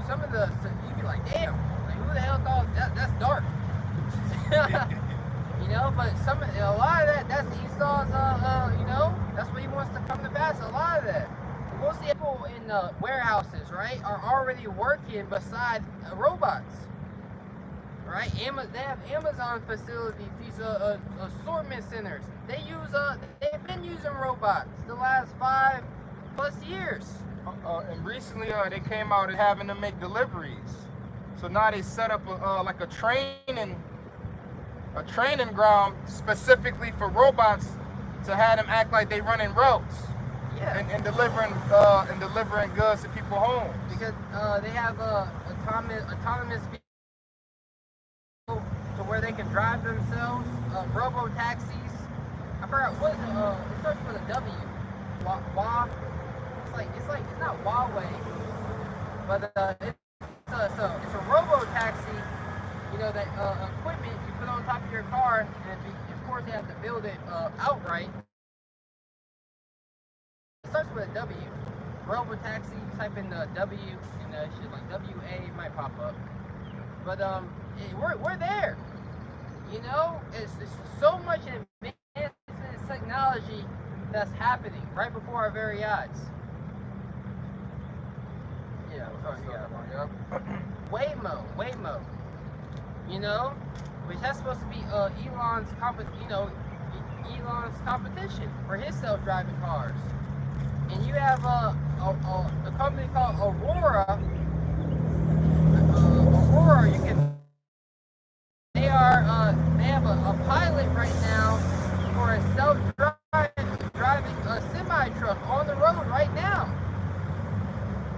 Some of the you'd be like, damn, like who the hell thought that's dark. You know, but a lot of that's Esau's, that's what he wants to come to pass. A lot of that. Most people in warehouses, right, are already working beside robots, right? They have Amazon facilities, these assortment centers. They've been using robots the last 5+ years. And recently, they came out and having to make deliveries. So now they set up a training ground specifically for robots to have them act like they running routes. Yeah. And delivering goods to people's homes. Because they have autonomous vehicles to where they can drive themselves. Robo taxis. I forgot what is it? It starts with a W. It's not Huawei, but it's it's a robo taxi. You know, that equipment you put on top of your car, and of course they have to build it outright. It starts with a W. Robo taxi. You type in the W and shit like WA might pop up. But we're there. You know, it's so much advancement in technology that's happening right before our very eyes. Yeah, Waymo. You know, which that's supposed to be Elon's competition for his self-driving cars. And you have a company called Aurora. They have a pilot right now for a self-driving semi-truck on the road right now.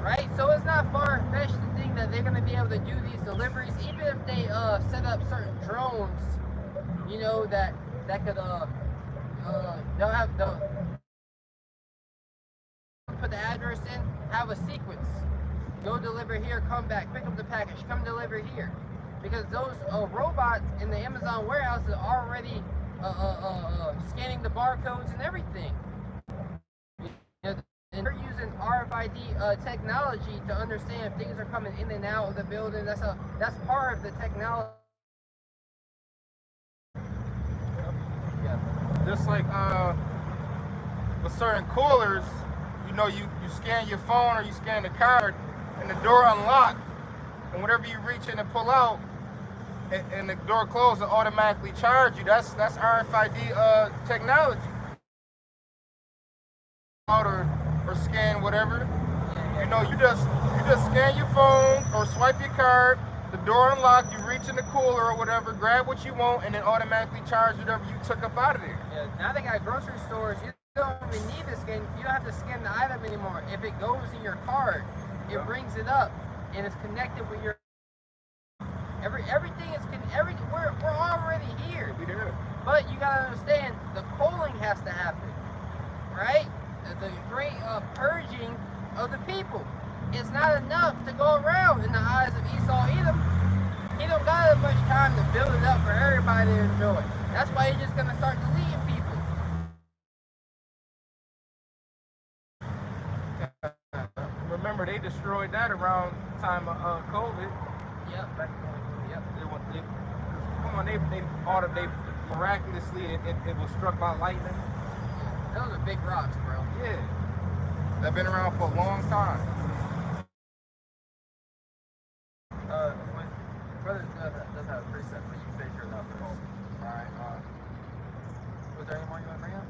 Right? So it's not far-fetched to think that they're going to be able to do these deliveries, even if they set up certain drones, you know, that could they'll put the address in, have a sequence. Go deliver here, come back, pick up the package, come deliver here. Because those robots in the Amazon warehouse are already scanning the barcodes and everything. You know, and they're using RFID technology to understand if things are coming in and out of the building. That's part of the technology. Yeah. Just like with certain coolers, you know, you scan your phone or you scan the card, and the door unlocks, and whenever you reach in and pull out, and the door closes, it automatically charge you. That's RFID technology. Or scan whatever. You know, you just scan your phone or swipe your card, the door unlocked, you reach in the cooler or whatever, grab what you want, and then automatically charge whatever you took up out of there. Yeah, now they got grocery stores. You don't even need to scan. You don't have to scan the item anymore. If it goes in your card, it brings it up and it's connected with your. Everything is we're already here. We there. But you gotta understand, the polling has to happen, right? The great purging of the people. It's not enough to go around in the eyes of Esau Edom. He don't got as much time to build it up for everybody to enjoy. That's why he's just gonna start deleting people. Remember, they destroyed that around the time of COVID. Yep, back in 2020. Yep. They miraculously it was struck by lightning. Those are big rocks, bro. Yeah, they've been around for a long time. Brother does have a precept, but you finish yours out first. Alright, Was there any more you want to bring up?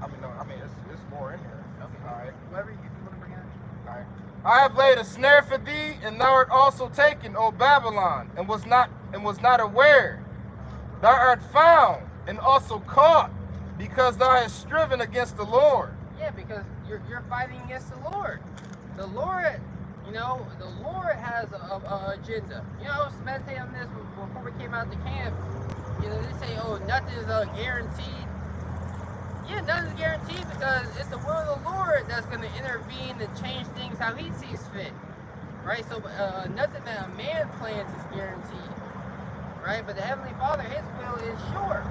I mean, it's more in here. Okay. Alright. Whatever you want to bring up. Alright. I have laid a snare for thee, and thou art also taken, O Babylon, and was not aware. Thou art found and also caught, because thou hast striven against the Lord. Yeah, because you're fighting against the Lord. The Lord, you know, the Lord has a agenda. You know, I was meditating on this before we came out to camp. You know, they say, oh, nothing is guaranteed. Yeah, nothing's guaranteed because it's the will of the Lord that's going to intervene and change things how He sees fit, right? So nothing that a man plans is guaranteed, right? But the Heavenly Father, His will is sure,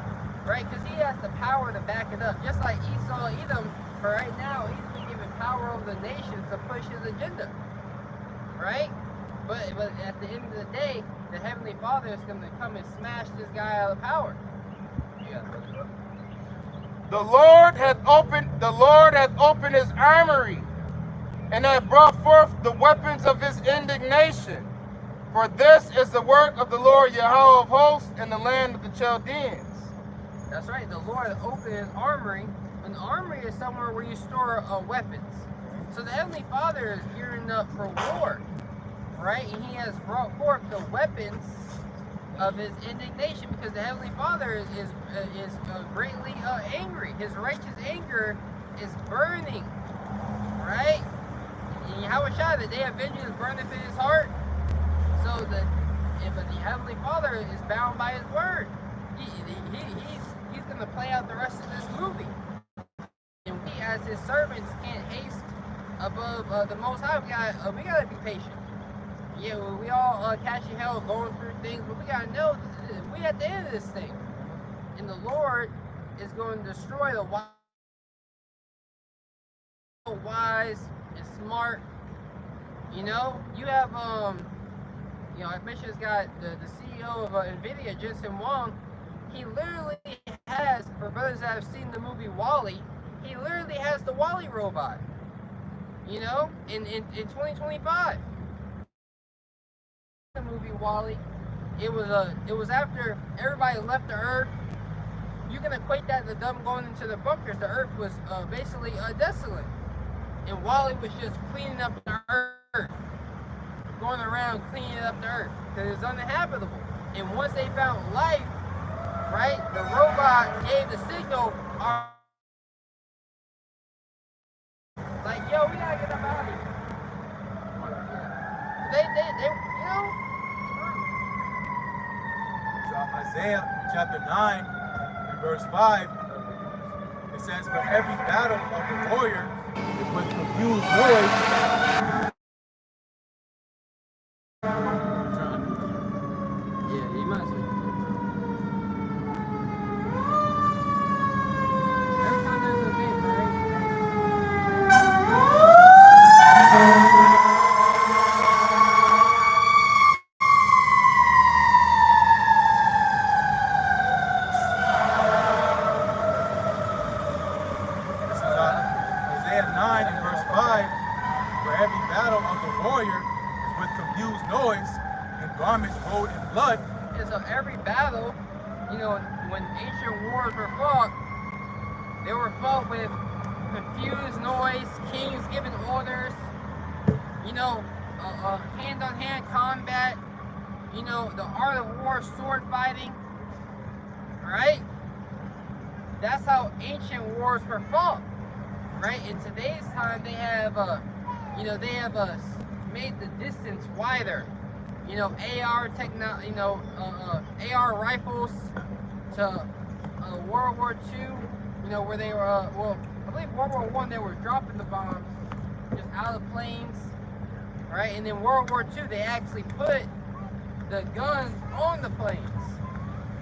right? Because He has the power to back it up. Just like Esau Edom, for right now, he's been given power over the nations to push his agenda, right? But at the end of the day, the Heavenly Father is going to come and smash this guy out of power. Yeah. The Lord hath opened his armory, and hath brought forth the weapons of his indignation. For this is the work of the Lord Yahweh of hosts in the land of the Chaldeans. That's right, the Lord opened his armory. An armory is somewhere where you store weapons. So the Heavenly Father is gearing up for war, right? And He has brought forth the weapons of His indignation, because the Heavenly Father is greatly angry. His righteous anger is burning, right? And Yahweh Shai, the day of vengeance burneth in His heart. So the Heavenly Father is bound by His word. He's going to play out the rest of this movie. And we, as His servants, can't haste above the Most High. We gotta be patient. Yeah, well, we all catching hell, going through things, but we gotta know we at the end of this thing, and the Lord is going to destroy the wise and smart. You know, you have you know, I mentioned it's got the CEO of NVIDIA, Jensen Huang. He literally has, for brothers that have seen the movie WALL-E, he literally has the WALL-E robot. You know, in 2025. The movie WALL-E, it was after everybody left the Earth. You can equate that to them going into the bunkers. The Earth was basically desolate, and WALL-E was just cleaning up the Earth, going around cleaning up the Earth because it was uninhabitable. And once they found life, right, the robot gave the signal, like, yo, we gotta get them out of here. They, you know. So Isaiah chapter 9 and verse 5, it says, "For every battle of the warrior is with confused noise." Yeah, he must have. Every time there's an event, right? This is Isaiah 9 and verse 5. "For every battle of the warrior is with confused noise and garments rolled in blood." And so every battle, you know, when ancient wars were fought, they were fought with confused noise, kings giving orders, you know, hand-on-hand combat, you know, the art of war, sword fighting, right? That's how ancient wars were fought, right? In today's time, they have, you know, they have made the distance wider. You know, AR rifles to World War II. You know, where they were, well, I believe World War I, they were dropping the bombs just out of planes, right? And then World War II, they actually put the guns on the planes.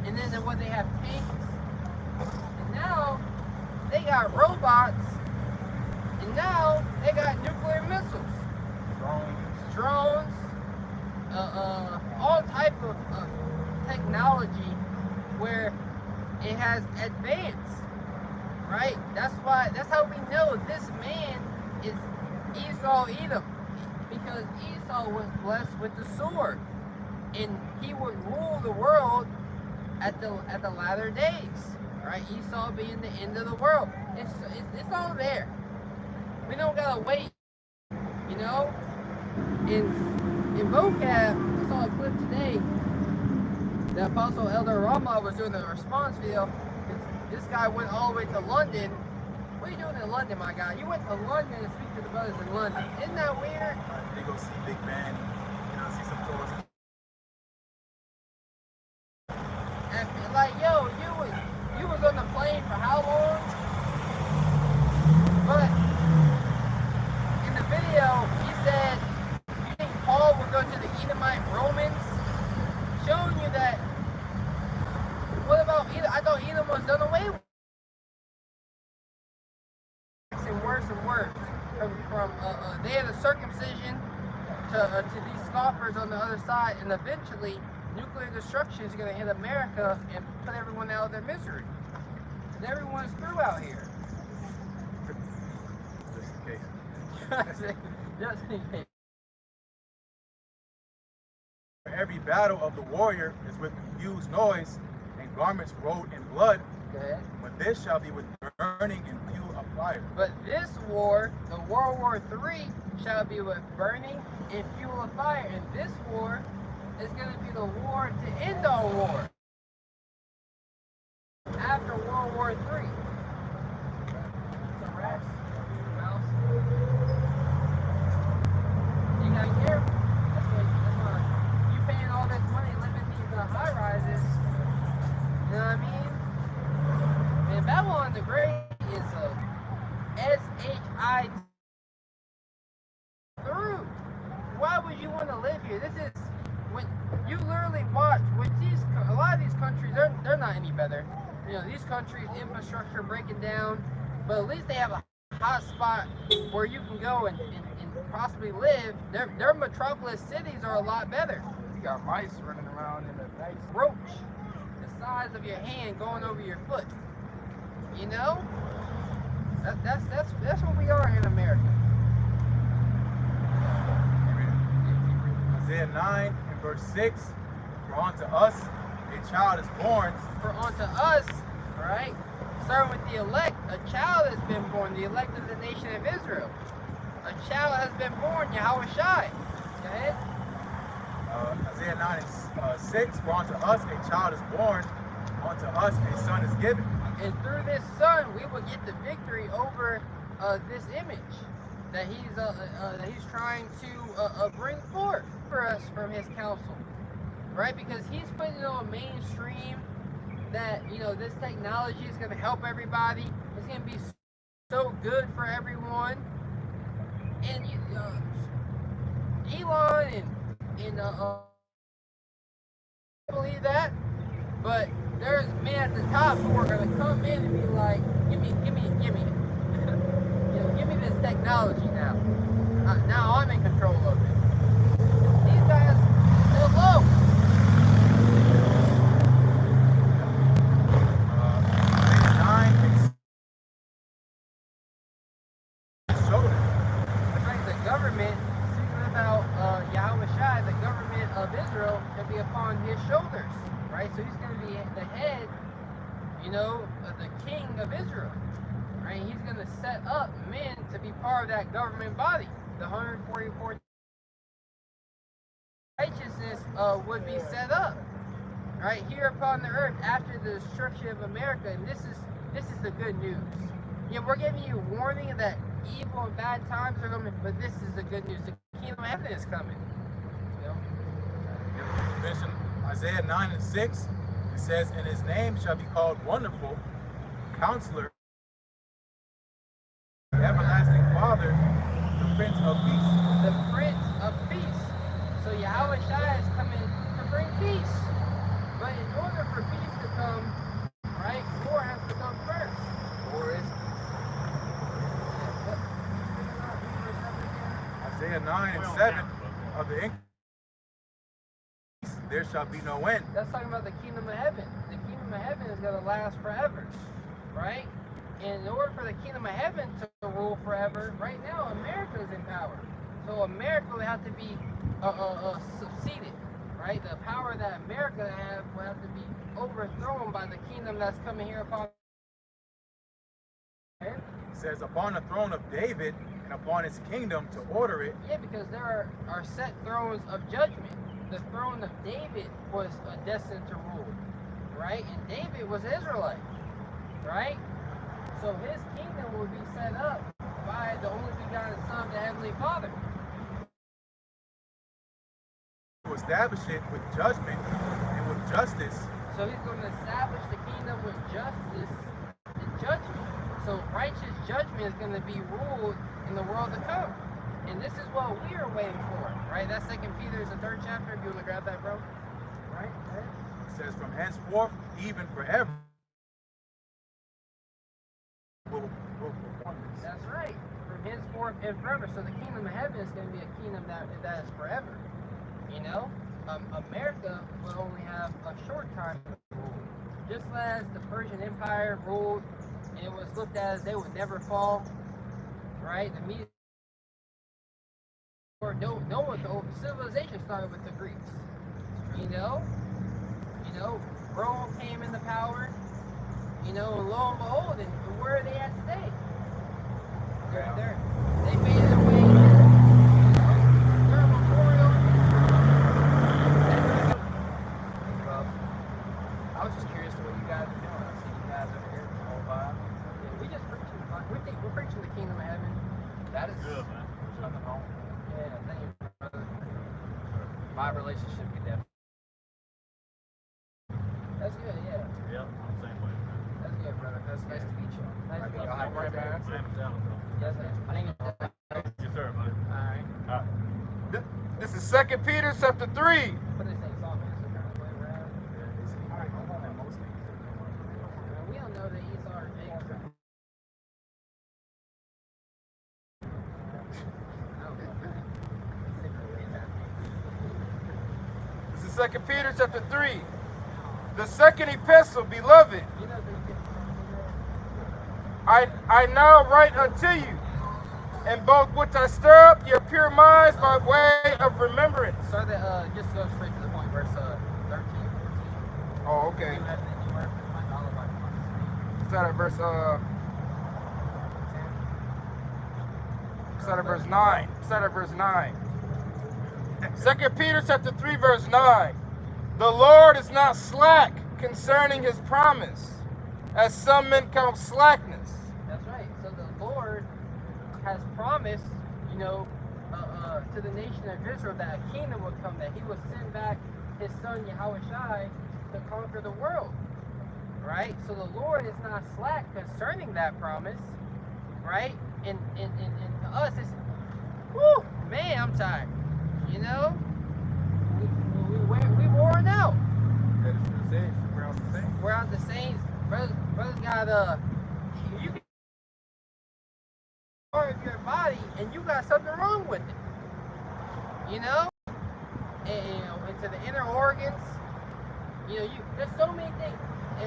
And then what they have tanks. And now they got robots. And now they got nuclear missiles, drones, all type of technology where it has advanced, right? That's how we know this man is Esau Edom, because Esau was blessed with the sword, and he would rule the world at the latter days, right? Esau being the end of the world. It's all there. We don't gotta wait, you know. In vocab, I saw a clip today. The Apostle Elder Rama was doing a response video. This guy went all the way to London. What are you doing in London, my guy? You went to London to speak to the brothers in London. Isn't that weird? They go see Big Ben, you know, see some tours. And like, yo, you was on the plane for how long? But in the video, he said, you think Paul would go to the Edomite Romans? Showing you that, what about Edom? I thought Edom was done away with. And worse and worse. From they had a circumcision to these scoffers on the other side, and eventually nuclear destruction is going to hit America and put everyone out of their misery. And everyone's through out here. Just in case. Just in case. "For every battle of the warrior is with confused noise and garments rolled in blood. Okay. But this shall be with burning and fuel of fire." But this war, the World War III, shall be with burning and fuel of fire. And this war is going to be the war to end all war. After World War III. Some rats, mouse. You gotta be careful. That's why you paying all this money living in these high rises. You know what I mean? And Babylon the Great is a SHI through. Why would would you want to live here? This is when you literally watch with a lot of these countries. They're not any better. You know, these countries infrastructure breaking down, but at least they have a hot spot where you can go and possibly live. Their metropolis cities are a lot better. You got mice running around in a nice roach the size of your hand going over your foot. You know, that's what we are in America. Isaiah 9 and verse 6, for unto us a child is born. For unto us, right? Starting with the elect, a child has been born, the elect of the nation of Israel. A child has been born, Yahweh Shai. Go ahead. Isaiah 9 and 6, for unto us a child is born, unto us a son is given. And through this son, we will get the victory over this image that he's trying to bring forth for us from his counsel, right? Because he's putting it on mainstream that, you know, this technology is going to help everybody. It's going to be so good for everyone. And Elon and believe that, but there's men at the top who are going to come in and be like, give me, you know, give me this technology now. Now I'm in control of it. These guys, they're low. The government, speaking about Yahweh Shai, the government of Israel can be upon his shoulders, right? So he's going to be the head, you know, the king of Israel, right? He's going to set up men to be part of that government body. The 144 righteousness would be set up, right here upon the earth after the destruction of America. And this is the good news. Yeah, we're giving you warning that evil and bad times are coming, but this is the good news. The kingdom of heaven is coming. You know? You mentioned Isaiah 9 and 6. It says, and his name shall be called Wonderful, Counselor, the Everlasting Father, the Prince of Peace. The Prince of Peace. So Yahweh Shai is coming to bring peace. But in order for peace to come, right, war has to come first. War is Isaiah 9 and 7, of the increase there shall be no end. That's talking about the kingdom of heaven. The kingdom of heaven is going to last forever, right? And in order for the kingdom of heaven to rule forever, right now America is in power. So America will have to be succeeded, right? The power that America have will have to be overthrown by the kingdom that's coming here upon. It says, upon the throne of David and upon his kingdom to order it. Yeah, because there are set thrones of judgment. The throne of David was destined to rule, right? And David was Israelite, right? So his kingdom will be set up by the only begotten Son of the Heavenly Father. To establish it with judgment and with justice. So he's going to establish the kingdom with justice and judgment. So righteous judgment is going to be ruled in the world to come. And this is what we are waiting for, right? That's 2 Peter is the 3rd chapter, if you want to grab that, bro. Right? It says, from henceforth, even forever. Will perform this. That's right. From henceforth and forever. So the kingdom of heaven is going to be a kingdom that is forever. You know? America will only have a short time to rule. Just as the Persian Empire ruled, and it was looked at as they would never fall, right? The media, or no civilization started with the Greeks. You know, Rome came into power. You know, and lo and behold, and where are they at today? They made it away. They're a memorial. I was just curious to what you guys are doing. I see you guys over here for the whole vibe. Yeah, we just preaching. We're preaching the kingdom of heaven. That is good, man. nothing wrong. Yeah, thank you, brother. My relationship with them. That's good, yeah. Yeah, I'm the same way, man. That's good, brother. That's nice to meet you. Nice to meet you. Have a great day. My name is Dallas, though. Yes, sir. My name is Yes, sir, buddy. All right. All right. This is 2 Peter chapter 3. What they say? Psalm is the kind of way around. We don't know that Esau or Jacob. This is 2 Peter chapter 3. The second epistle, beloved. I now write unto you, and both which I stir up your pure minds by way of remembrance. So that just go straight to the point, verse 13, 14. Oh, okay. Do you have anywhere? All of our Start at verse Start at verse 9. Start at verse 9. 2 Peter chapter 3, verse 9. The Lord is not slack concerning his promise, as some men count slackness. That's right. So the Lord has promised, you know, to the nation of Israel that a kingdom would come, that he would send back his son Yahushua to conquer the world. Right? So the Lord is not slack concerning that promise. Right? And to us, it's, whew, man, I'm tired. You know? We worn out. We're out the saints. Brothers got you can part of your body and you got something wrong with it. You know? And you know, into the inner organs. You know, there's so many things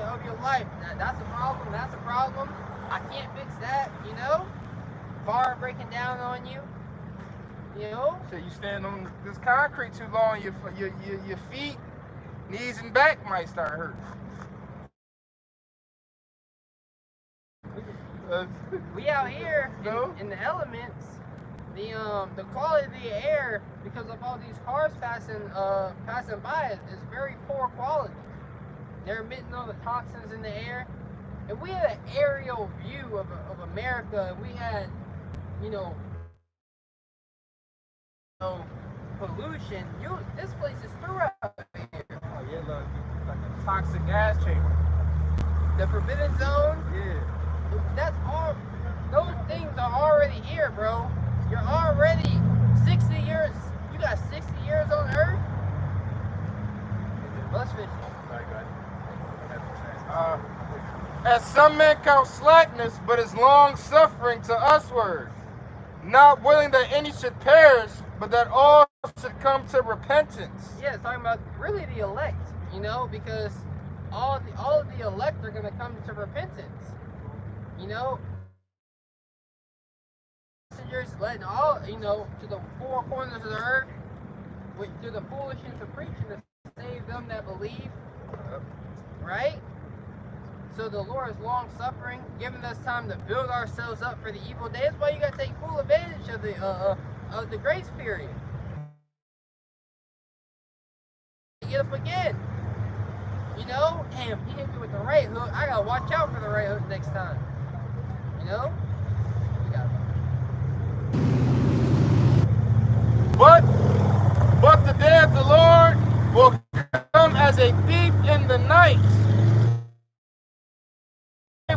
of your life. That's a problem, that's a problem. I can't fix that, you know? Car breaking down on you. You know? So you stand on this concrete too long, your feet, knees and back might start hurting. We out here No? in the elements, the quality of the air, because of all these cars passing by, is very poor quality. They're emitting all the toxins in the air. And we had an aerial view of America, and we had, you know, pollution. This place is throughout here. Oh yeah, look, like a toxic gas chamber. The forbidden zone. Yeah. That's all. Those things are already here, bro. You're already 60 years. You got 60 years on Earth. Let's finish. As some men count slackness, but is long suffering to usward, not willing that any should perish, but that all should come to repentance. Yeah, it's talking about really the elect, you know, because all of the elect are going to come to repentance. You know, messengers letting all, you know, to the four corners of the earth, through the foolishness of preaching to save them that believe, right? So the Lord is long suffering, giving us time to build ourselves up for the evil day. That's why you got to take full advantage of the grace period. Get up again. You know, damn, he hit me with the right hook. I gotta watch out for the right hook next time. You know? But the day of the Lord will come as a thief in the night,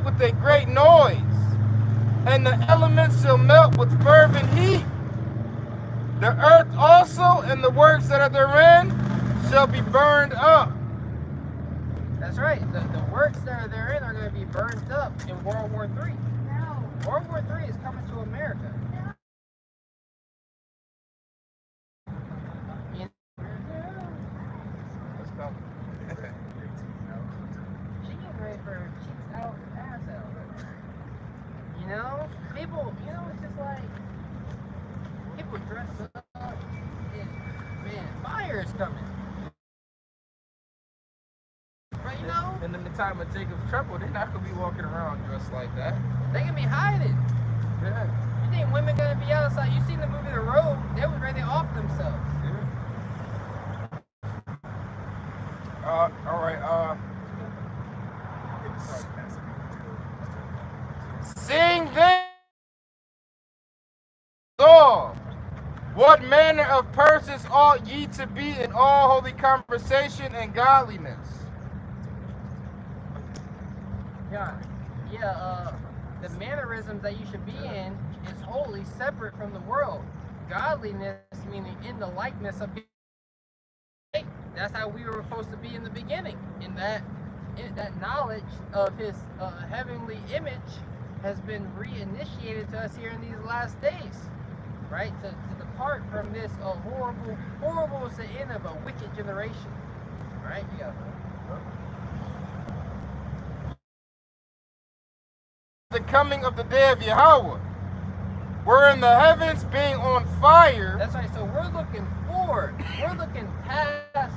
with a great noise, and the elements shall melt with fervent heat. The earth also and the works that are therein shall be burned up. That's right. The works that are therein are going to be burned up in World War III. World War III is coming to America. She getting ready for her cheeks out, ass out. You know? People, you know, it's just like, people dress up and, man, fire is coming. But you know? And in the time of Jacob's trouble, they're not going to be walking around dressed like that. They can be hiding. Yeah. You think women gonna be outside? You seen the movie The Road? They was ready to off themselves. All right. Seeing then all, what manner of persons ought ye to be in all holy conversation and godliness? Yeah, the mannerisms that you should be in is wholly separate from the world. godliness, meaning in the likeness of him. That's how we were supposed to be in the beginning. In that knowledge of his heavenly image has been reinitiated to us here in these last days, right? To depart from this horrible is the end of a wicked generation, right? You got the coming of the day of Yahweh, wherein the heavens being on fire. That's right. So we're looking forward. We're looking past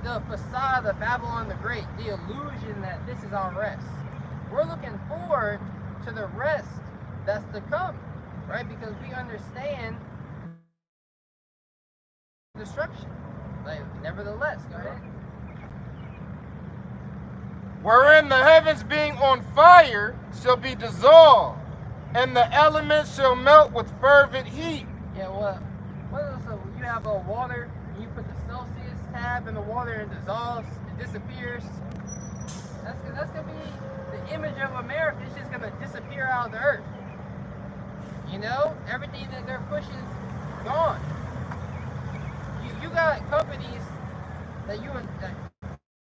the facade of Babylon the Great, the illusion that this is our rest. We're looking forward to the rest that's to come, right? Because we understand destruction. Like, nevertheless, go ahead. Wherein the heavens being on fire shall be dissolved, and the elements shall melt with fervent heat. Yeah, what is so you have a water, you put the Celsius tab in the water and it dissolves, it disappears. That's gonna be the image of America. It's just gonna disappear out of the earth. You know, everything that they're pushing is gone. You got companies that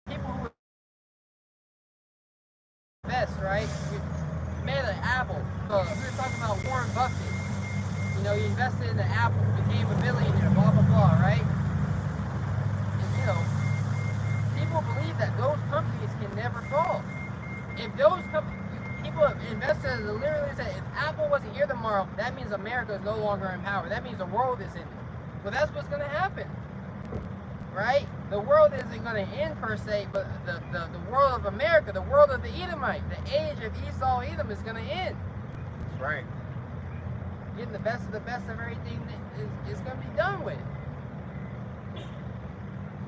people who invest, right? You made an Apple. We were talking about Warren Buffett. You know, he invested in the Apple, became a millionaire, blah blah blah, right? And, you know, people believe that those companies can never fall. If those people have invested, literally said, if Apple wasn't here tomorrow, that means America is no longer in power. That means the world is in it. Well, that's what's going to happen, right? The world isn't going to end per se, but the world of America, the world of the Edomite, the age of Esau Edom is going to end. That's right. Getting the best of everything is going to be done with.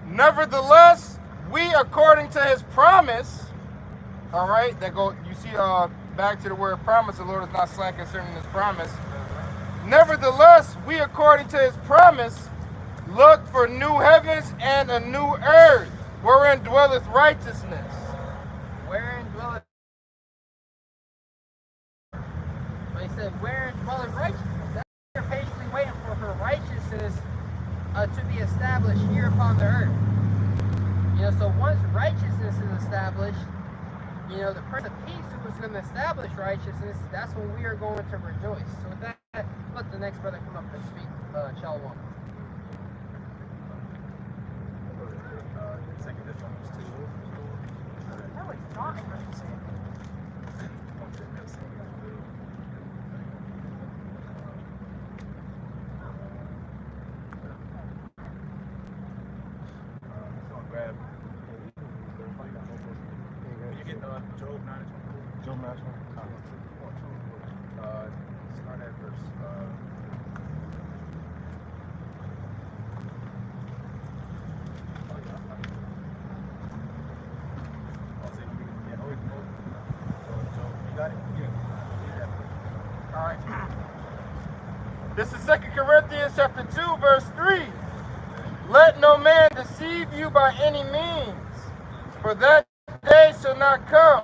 Nevertheless, we, according to his promise, all right, you see back to the word promise, the Lord is not slack concerning his promise. Nevertheless, we, according to his promise, look for new heavens and a new earth, wherein dwelleth righteousness. Wherein dwelleth. But he said, wherein dwelleth righteousness. That's what you're patiently waiting for righteousness to be established here upon the earth. You know, so once righteousness is established, you know, the Prince of Peace who is going to establish righteousness, that's when we are going to rejoice. So with that, let the next brother come up and speak. Shalom. No, it's not. Job 9 start at verse. You got it? Yeah. All right. This is 2 Corinthians chapter 2, verse 3. Let no man deceive you by any means, for that day shall not come.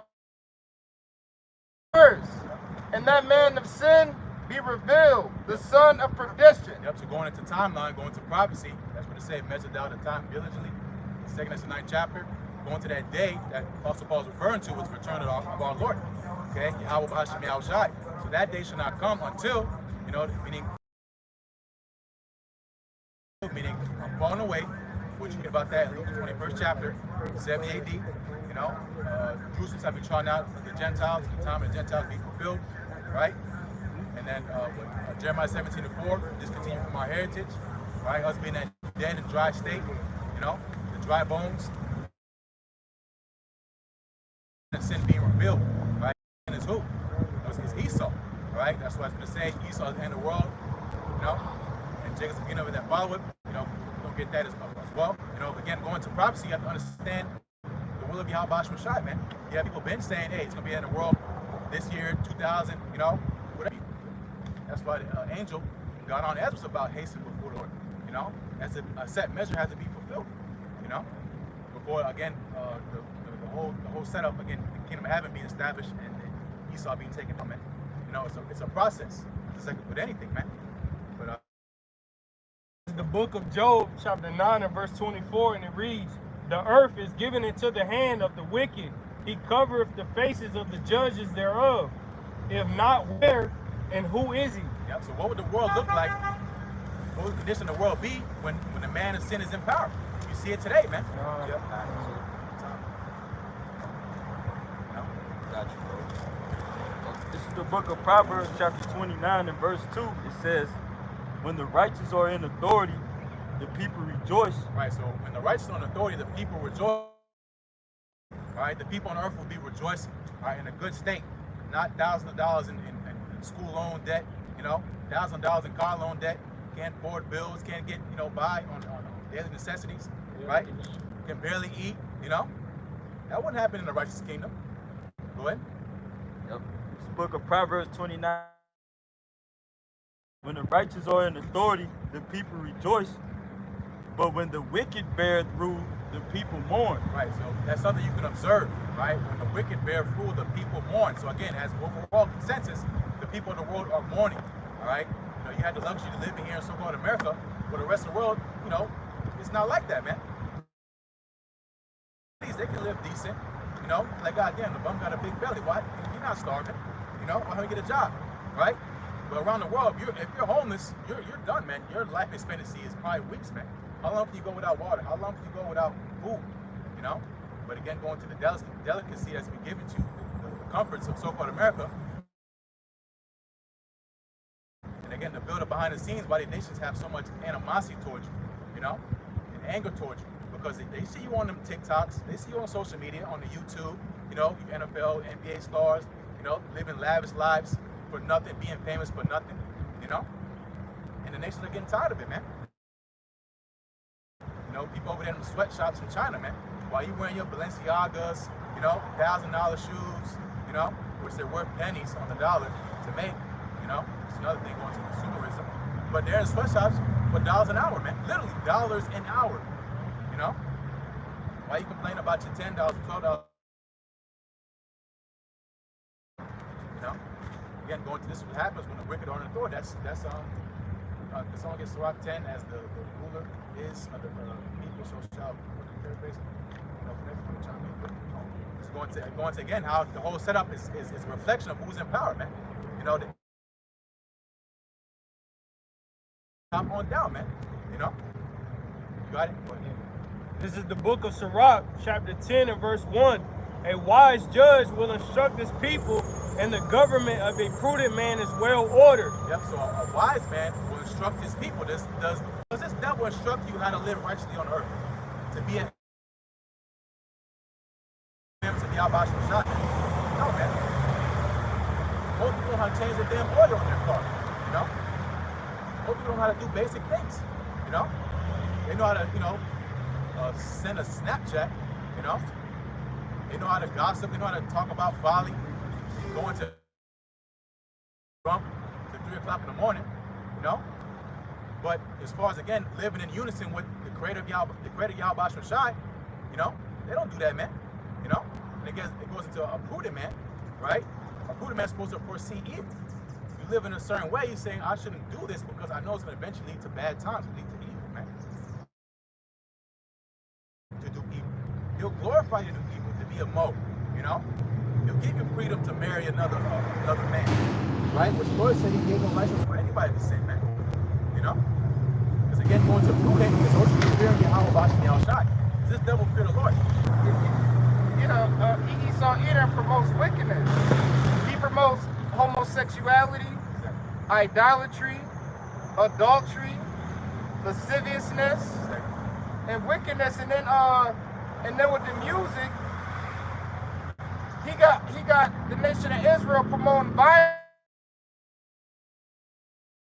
And that man of sin be revealed, the son of perdition. Yep, so going into timeline, going to prophecy, that's what it said, measured out the time diligently. The 2nd and 9th chapter, going to that day that Apostle Paul is referring to was return of our Lord. Okay, Yahweh B'Hashem Yahushai. So that day shall not come until, you know, meaning I'm falling away, which you get about that in Luke 21st chapter, 70 AD. You know, Jerusalem have been trodden out of the Gentiles, the time of the Gentiles be fulfilled, right? And then Jeremiah 17:4, discontinue from our heritage, right? Us being that dead and dry state, you know, the dry bones, and sin being revealed, right? And it's who? It's Esau, right? That's what I was going to say. Esau is the end of the world, you know, and Jacob's the beginning of it that follow it, you know, don't get that as well. You know, again, going to prophecy, you have to understand the will of Yahweh B'Hashem Yahushai, man. You have people been saying, hey, it's going to be in the world this year, 2000, you know, whatever. That's why the angel got on Ezra about hasten before the Lord, you know, as a set measure has to be fulfilled, you know, before, again, the whole setup, again, the kingdom of heaven being established and Esau being taken from it. You know, it's a process. It's like with anything, man. But book of Job, chapter 9 and verse 24, and it reads, "The earth is given into the hand of the wicked. He covereth the faces of the judges thereof. If not, where and who is he?" Yep. So what would the world look like? What would the condition of the world be when the man of sin is in power? You see it today, man. Yep. Got you, bro. This is the book of Proverbs, chapter 29 and verse 2. It says, "When the righteous are in authority, the people rejoice." Right. So when the righteous are in authority, the people rejoice. All right. The people on earth will be rejoicing. All right, in a good state, not thousands of dollars in school loan debt. You know, thousands of dollars in car loan debt. Can't afford bills. Can't get by on daily necessities. Right. Can barely eat. You know, that wouldn't happen in the righteous kingdom. Go ahead. Yep. It's the book of Proverbs 29. "When the righteous are in authority, the people rejoice. But when the wicked beareth rule, the people mourn." Right, so that's something you can observe, right? When the wicked bear rule, the people mourn. So again, as overall consensus, the people of the world are mourning, all right? You had the luxury to live in here in so-called America, but the rest of the world, it's not like that, man. They can live decent, like, goddamn, the bum got a big belly. Why? You're not starving, why don't you get a job, right? But around the world, if you're homeless, you're done, man. Your life expectancy is probably weeks, man. How long can you go without water? How long can you go without food? But again, going to the delicacy that's been given to you, the comforts of so-called America. And again, the builder behind the scenes, why the nations have so much animosity towards you, and anger towards you, because they see you on them TikToks, they see you on social media, on the YouTube, your NFL, NBA stars, living lavish lives for nothing, being famous for nothing, and the nations are getting tired of it, man. People over there in the sweatshops in China, man, while you wearing your Balenciagas, $1,000 shoes, which they're worth pennies on the dollar to make, it's another thing going to consumerism, but they're in sweatshops for dollars an hour, man, literally dollars an hour, why you complain about your $10, $12, again, going to this is what happens when the wicked are in authority. That's the song gets Sirach 10, as the ruler is of the people, so shall it's going to again how the whole setup is a reflection of who's in power, man. Top on down, man. You got it? This is the book of Sirach, chapter 10 and verse 1. "A wise judge will instruct his people, and the government of a prudent man is well ordered." Yep, so a wise man will instruct his people. Does this devil instruct you how to live righteously on earth? To be a Yabash Shot? No, man. Most people know how to change the damn oil on their car, Most people know how to do basic things, They know how to, send a Snapchat, They know how to gossip, they know how to talk about folly, going to Trump to 3 o'clock in the morning, But as far as, again, living in unison with the creator of Yahweh Shai, they don't do that, man, And again, it goes into a prudent man, right? A prudent man is supposed to foresee evil. You live in a certain way, you're saying, I shouldn't do this because I know it's going to eventually lead to bad times, lead to evil, man. To do evil. He'll glorify you to do evil, to be a mo, He'll give you freedom to marry another man, right? Which the Lord said he gave no license for anybody to sin, man. Because again, going to prudent is also fearing Yahweh Bashim Shai. Does this devil fear the Lord? Esau Edom promotes wickedness. He promotes homosexuality, idolatry, adultery, lasciviousness, and wickedness. And then with the music, he got the nation of Israel promoting violence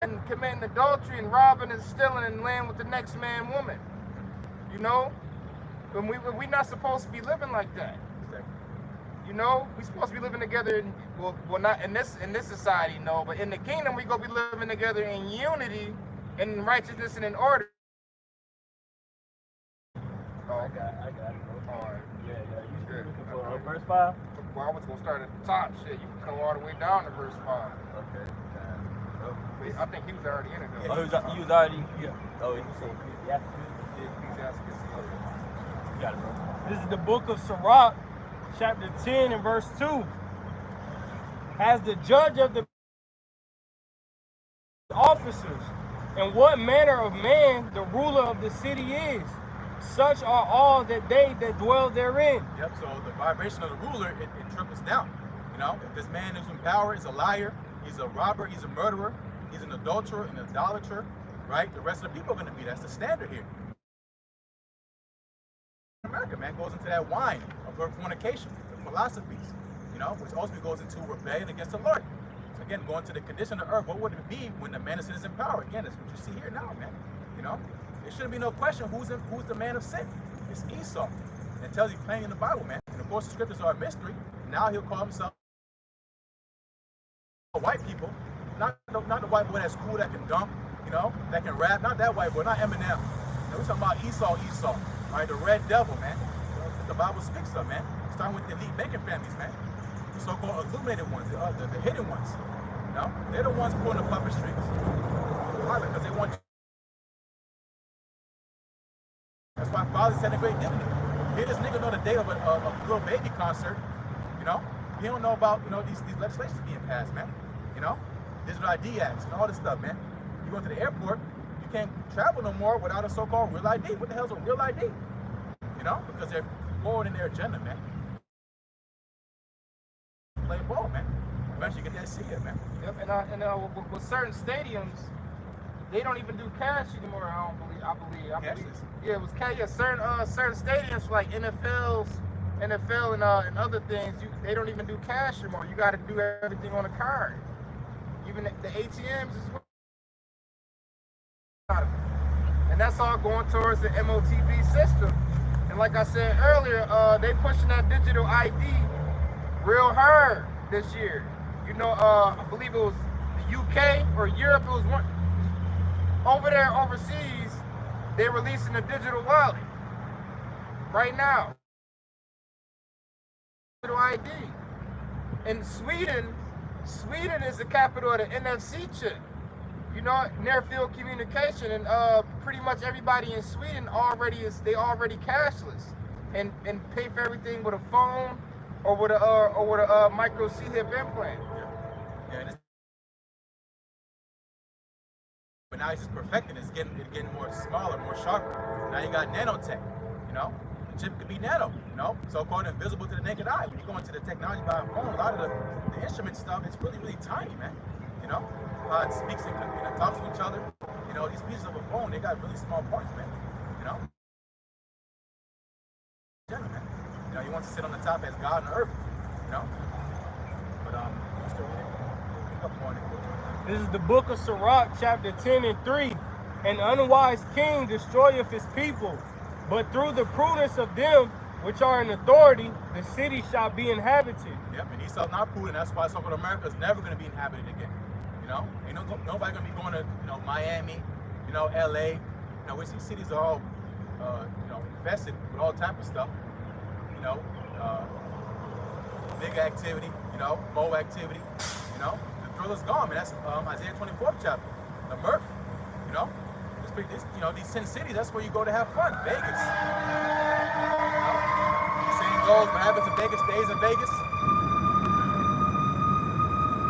and committing adultery and robbing and stealing and laying with the next man woman. When we're not supposed to be living like that. We're supposed to be living together well not in this society, no, but in the kingdom we gonna be living together in unity and in righteousness and in order. Oh, I got it. All right. Yeah. You looking for verse 5? Well, I was gonna start at the top. Shit, you can come all the way down to verse 5. Okay. bro. I think he was already in it though. Yeah, Oh, he was already. Yeah. Oh, he So, yeah. Ecclesiastes. You got it, bro. This is the book of Sirach, chapter 10 and verse 2. As the judge of the officers, and what manner of man the ruler of the city is, such are all that they that dwell therein. Yep, so the vibration of the ruler, it triples down. You know, if this man is in power, is a liar, he's a robber, he's a murderer, he's an adulterer, an idolater, right? The rest of the people are going to be. That's the standard here. America, man, goes into that wine of her fornication, the philosophies, you know, which ultimately goes into rebellion against the Lord. So again, going to the condition of the earth, what would it be when the man of sin is in power? Again, that's what you see here now, man. You know, there shouldn't be no question who's the man of sin. It's Esau. And it tells you plainly in the Bible, man. And of course, the scriptures are a mystery. Now he'll call himself white people, not the white boy that's cool, that can dunk, you know, that can rap, not that white boy, not Eminem. You know, we're talking about Esau, right? The red devil, man. That the Bible speaks of, man. Starting with the elite banking families, man. The so-called illuminated ones, the hidden ones. You know, they're the ones pulling the puppet strings. Why? Because they want you. That's why fathers had a great dividend. Here this nigga know the day of a little baby concert, you know? He don't know about, you know, these legislations being passed, man. You know? Digital ID acts and all this stuff, man. You go to the airport, you can't travel no more without a so-called real ID. What the hell's a real ID? You know? Because they're forward in their agenda, man. Play ball, man. Eventually get that seat, man. Yep, and with certain stadiums, they don't even do cash anymore. I believe. Cashless. Yeah, it was cash. Yeah, certain stadiums like NFL and other things, they don't even do cash anymore. You got to do everything on a card. Even the ATMs as well. And that's all going towards the MOTB system. And like I said earlier, they pushing that digital ID real hard this year. You know, I believe it was the UK or Europe. It was one over there overseas. They're releasing a digital wallet right now. Digital ID. In Sweden is the capital of the NFC chip. You know, near field communication, and pretty much everybody in Sweden already cashless and pay for everything with a phone or with a micro C-hip implant. Yeah, but now he's just perfecting it. It's getting more smaller, more sharper. Now you got nanotech, you know? The chip could be nano, you know? So-called invisible to the naked eye. When you go into the technology by a phone, a lot of the instrument stuff is really, really tiny, man. You know? It speaks and talks to each other. You know, these pieces of a phone, they got really small parts, man. You know? Man. You know, he wants to sit on the top as God on earth, you know? But, you still reading? A couple more. This is the book of Sirach, chapter 10 and 3. An unwise king destroyeth his people, but through the prudence of them which are in authority, the city shall be inhabited. Yep, and Esau's not prudent. That's why so-called America is never going to be inhabited again. You know, ain't nobody going to be going to, you know, Miami, you know, LA. You know, which these cities are all, you know, infested with all type of stuff. You know, big activity, you know, bow activity, you know. The thrill is gone, man. That's Isaiah 24th chapter. The mirth, you know. You know, these 10 cities, that's where you go to have fun. Vegas. You know? The saying goes, what happens in Vegas stays in Vegas.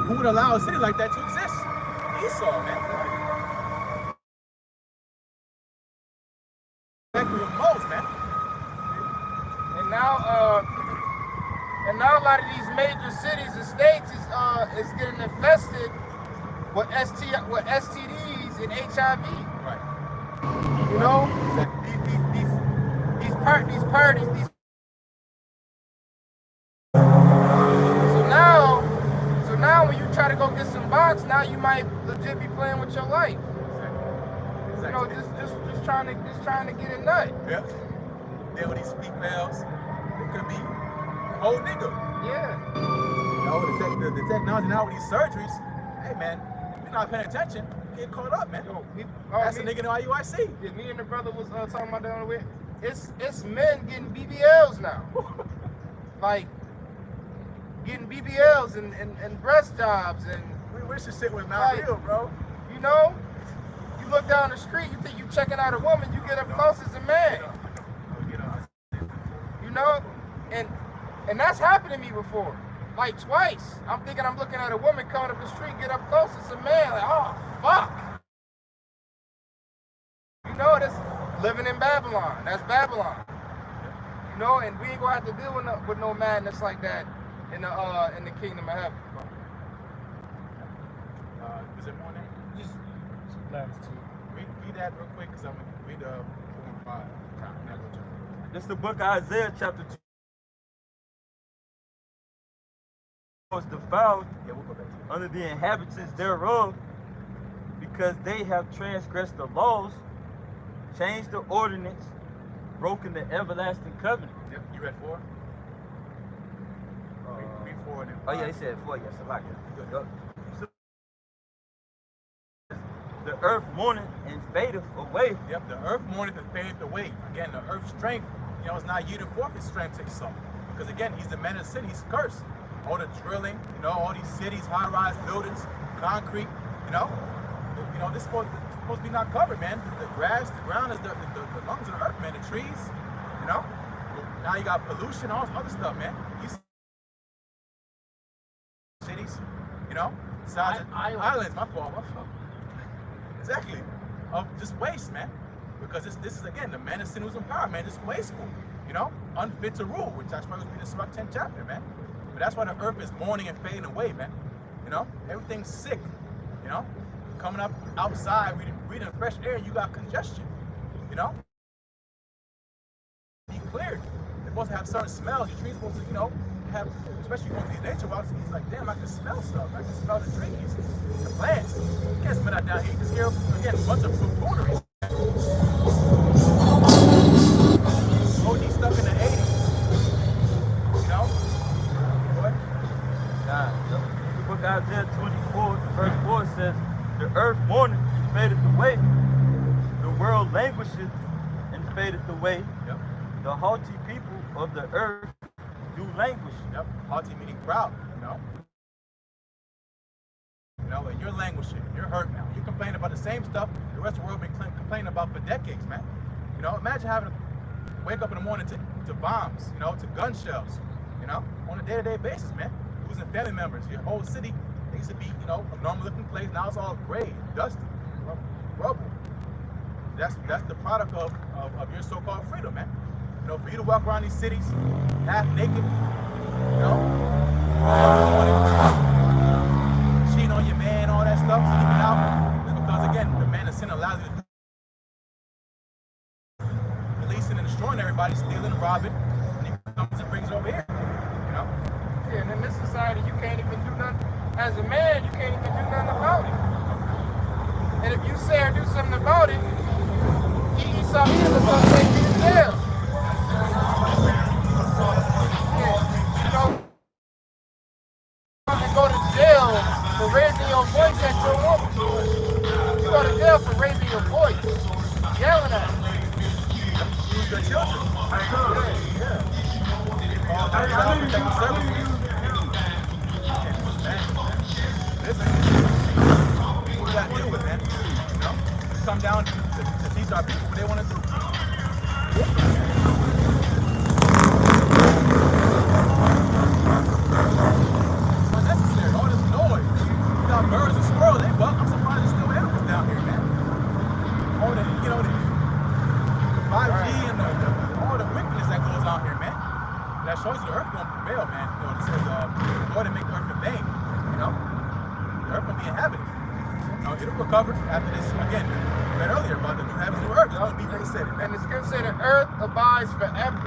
Who would allow a city like that to exist? Esau, man. Exactly the most, man. And now a lot of these major cities and states is getting infested with STDs and HIV. Right. You know, these parties. So now when you try to go get some box, now you might legit be playing with your life. Exactly. You know, just trying to get a nut. Yep. There with these females, it could be a whole nigga. Yeah. You know, the technology now with these surgeries, hey man, if you're not paying attention, you get caught up, man. Yo, That's a nigga in the IUIC. Yeah, me and the brother was talking about that on the way. It's men getting BBLs now. Like getting BBLs and breast jobs and We Christian shit was not Like, real, bro. You know, you look down the street, you think you checking out a woman, you get up close as a man. You know, and that's happened to me before, like twice. I'm thinking I'm looking at a woman coming up the street, get up close as a man, like, oh fuck. You know, that's living in Babylon. That's Babylon. You know, and we ain't gonna have to deal with no madness like that in the kingdom of heaven. Is there more name? Just last two. Read that real quick, because I'm going to read 4 and 5. This is the book of Isaiah, chapter 2. Was defiled under the inhabitants thereof, because they have transgressed the laws, changed the ordinance, broken the everlasting covenant. Yep, you read 4? Read 4 and then 5. Oh yeah, he said 4. Yes, I like it. The earth mourneth and fadeth away. Yep, the earth mourneth and fadeth away. Again, the earth's strength, is not yielding forth his strength to himself. Because again, he's the man of sin, he's cursed. All the drilling, all these cities, high-rise buildings, concrete, this is supposed to be not covered, man. The grass, the ground is the lungs of the earth, man. The trees, Now you got pollution, all this other stuff, man. These cities, size of islands, my fault. Exactly. Of just waste, man. Because this is, again, the man of sin who's in power, man. Just wasteful, unfit to rule, which that's why it was in the Sirach 10th chapter, man. But that's why the earth is mourning and fading away, man. Everything's sick, Coming up outside, breathing fresh air, you got congestion, Be cleared. They're supposed to have certain smells. Your trees supposed to, have, especially going to these nature walks, he's like, damn, I can smell stuff. I can smell the trees, the plants. You can't smell that down here. You just hear, again, a bunch of buffoonery. OD stuff in the 80s. What? The book of Isaiah 24, verse 4 says, the earth mourneth and fadeth away. The world languisheth and fadeth away. Yep. The haughty people of the earth do languish. Yep. Haughty meaning proud, And you're languishing, you're hurt now. You're complaining about the same stuff the rest of the world been complaining about for decades, man. Imagine having to wake up in the morning to bombs, to gun shells, on a day-to-day basis, man. Losing family members, your whole city, they used to be, a normal-looking place. Now it's all gray, dusty, rubble. That's the product of your so-called freedom, man. For you to walk around these cities half naked, cheating on your man, all that stuff, sleeping out, is because, again, the man of sin allows you to releasing and destroying everybody, stealing and robbing, and he comes and brings it over here, Yeah, and in this society, you can't even do nothing. As a man, you can't even do nothing about it. And if you say or do something about it, something is going to take you to jail. You go to jail for raising your voice at your woman. You go to jail for raising your voice, yelling at her. Your children. Listen, we got to deal with that. Come down to teach our people what they want to do. Unnecessary, all this noise. You got birds and squirrels, they buck. I'm surprised there's still animals down here, man. All the, the 5G and all the wickedness that goes on here, man. That shows you the earth gonna prevail, man. It says, Lord, to make the earth in vain. The earth gonna be inhabited. It'll recover after this. Again, we read earlier about the new heavens and new earth. It's gonna be what he said. And the scripture said the earth abides forever.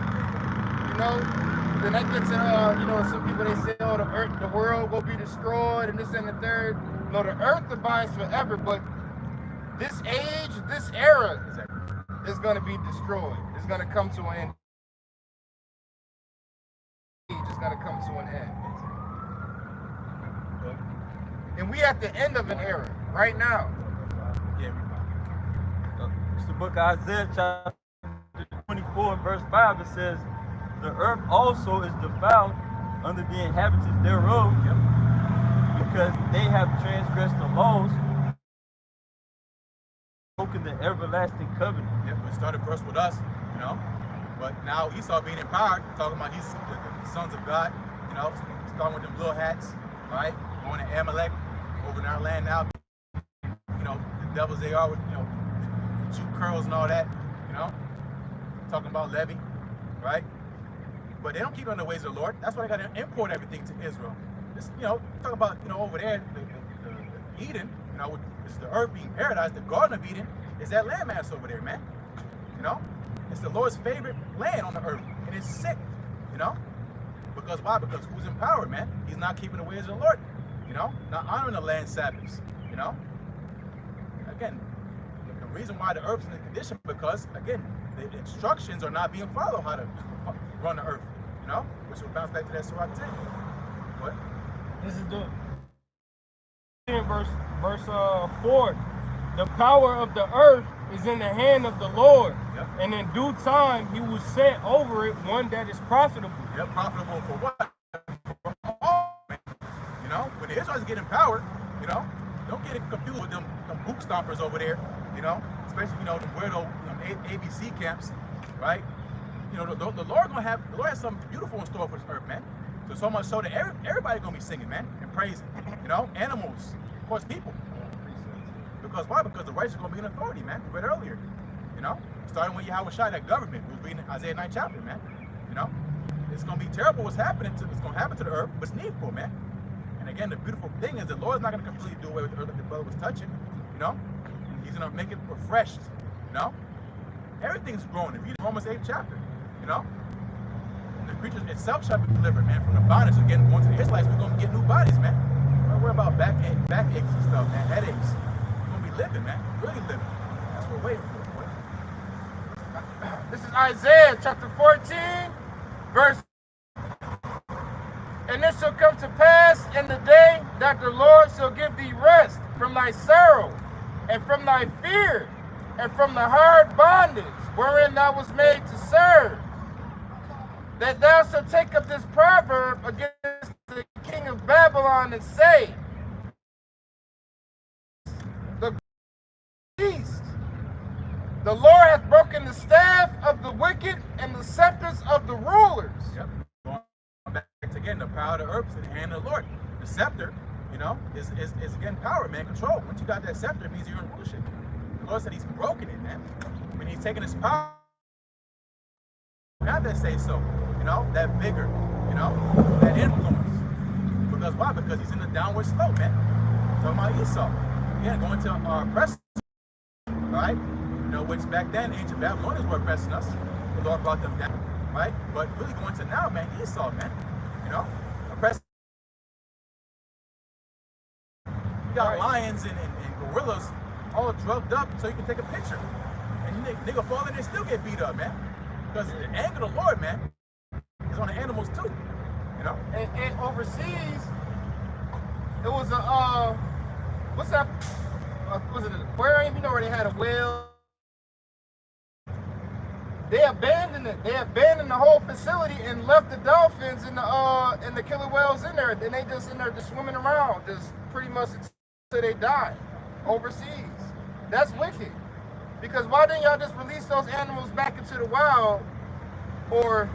Then that gets some people, they say, oh, the world will be destroyed and this and the third. No, the earth abides forever, but this age, this era is going to be destroyed. It's going to come to an end. It's going to come to an end. And we at the end of an era right now. It's the book of Isaiah, chapter 24, verse 5. It says, the earth also is defiled under the inhabitants thereof, because they have transgressed the laws, broken the everlasting covenant. Yep, it started first with us, you know. But now Esau being empowered, talking about he's the sons of God, you know, starting with them little hats, right? Going to Amalek, over in our land now, you know, the devils they are with, you know, Jew curls and all that, you know. Talking about Levy, right? But they don't keep on the ways of the Lord. That's why they got to import everything to Israel. This, you know, talk about, you know, over there, the Eden, you know, it's the earth being paradise, the Garden of Eden is that landmass over there, man. You know, it's the Lord's favorite land on the earth, and it's sick, you know. Because why? Because who's in power, man? He's not keeping the ways of the Lord, you know, not honoring the land Sabbaths, you know. Again, the reason why the earth's in the condition, because again, the instructions are not being followed how to run the earth, you know, which will bounce back to that Surah 10. What? This is the verse 4. The power of the earth is in the hand of the Lord, Yep. and in due time he will set over it one that is profitable. Yep, profitable for what? For all, man. You know, when the Israelites get in power, you know, don't get it confused with them boot stompers over there, you know, especially, you know, the weirdo ABC camps, right? You know, the Lord has something beautiful in store for this earth, man. So much so that everybody gonna be singing, man, and praising. You know, animals, of course, people. Because why? Because the righteous are gonna be in authority, man. We read earlier. You know, starting when Yahweh shot that government. We was reading Isaiah 9th chapter, man. You know, it's gonna be terrible what's happening to the earth, but it's needful, man. And again, the beautiful thing is the Lord's not gonna completely do away with the earth like the brother was touching. You know, He's gonna make it refreshed. You know, everything's growing. If you read Romans 8th chapter, you know. The creature itself shall be delivered, man, from the bondage. Again, going to the Israelites, we're going to get new bodies, man. Don't worry about backaches and stuff, man, headaches. We're going to be living, man, really living. That's what we're waiting for, boy. This is Isaiah chapter 14, verse. And it shall come to pass in the day that the Lord shall give thee rest from thy sorrow, and from thy fear, and from the hard bondage wherein thou was made to serve, that thou shalt take up this proverb against the king of Babylon and say, the beast, the Lord hath broken the staff of the wicked and the scepters of the rulers. Yep. Going back again, the power of the earth is in the hand of the Lord. The scepter, you know, is again power, man, control. Once you got that scepter, it means you're in rulership. The Lord said He's broken it, man. When He's taking His power, not that say so. You know, that vigor, you know, that influence. Because why? Because he's in the downward slope, man. Talking about Esau. Again, going to oppress, right? You know, which back then, ancient Babylonians were oppressing us. The Lord brought them down, right? But really going to now, man, Esau, man. You know, oppressing. You got lions and gorillas all drugged up so you can take a picture. And nigga fall in there still get beat up, man. Because the anger of the Lord, man, is on the animals too, you know. And overseas, it was a what's that? Was it an aquarium? You know where they had a whale? They abandoned it. They abandoned the whole facility and left the dolphins and the killer whales in there. And they just in there just swimming around, just pretty much until they die overseas. That's wicked. Because why didn't y'all just release those animals back into the wild, or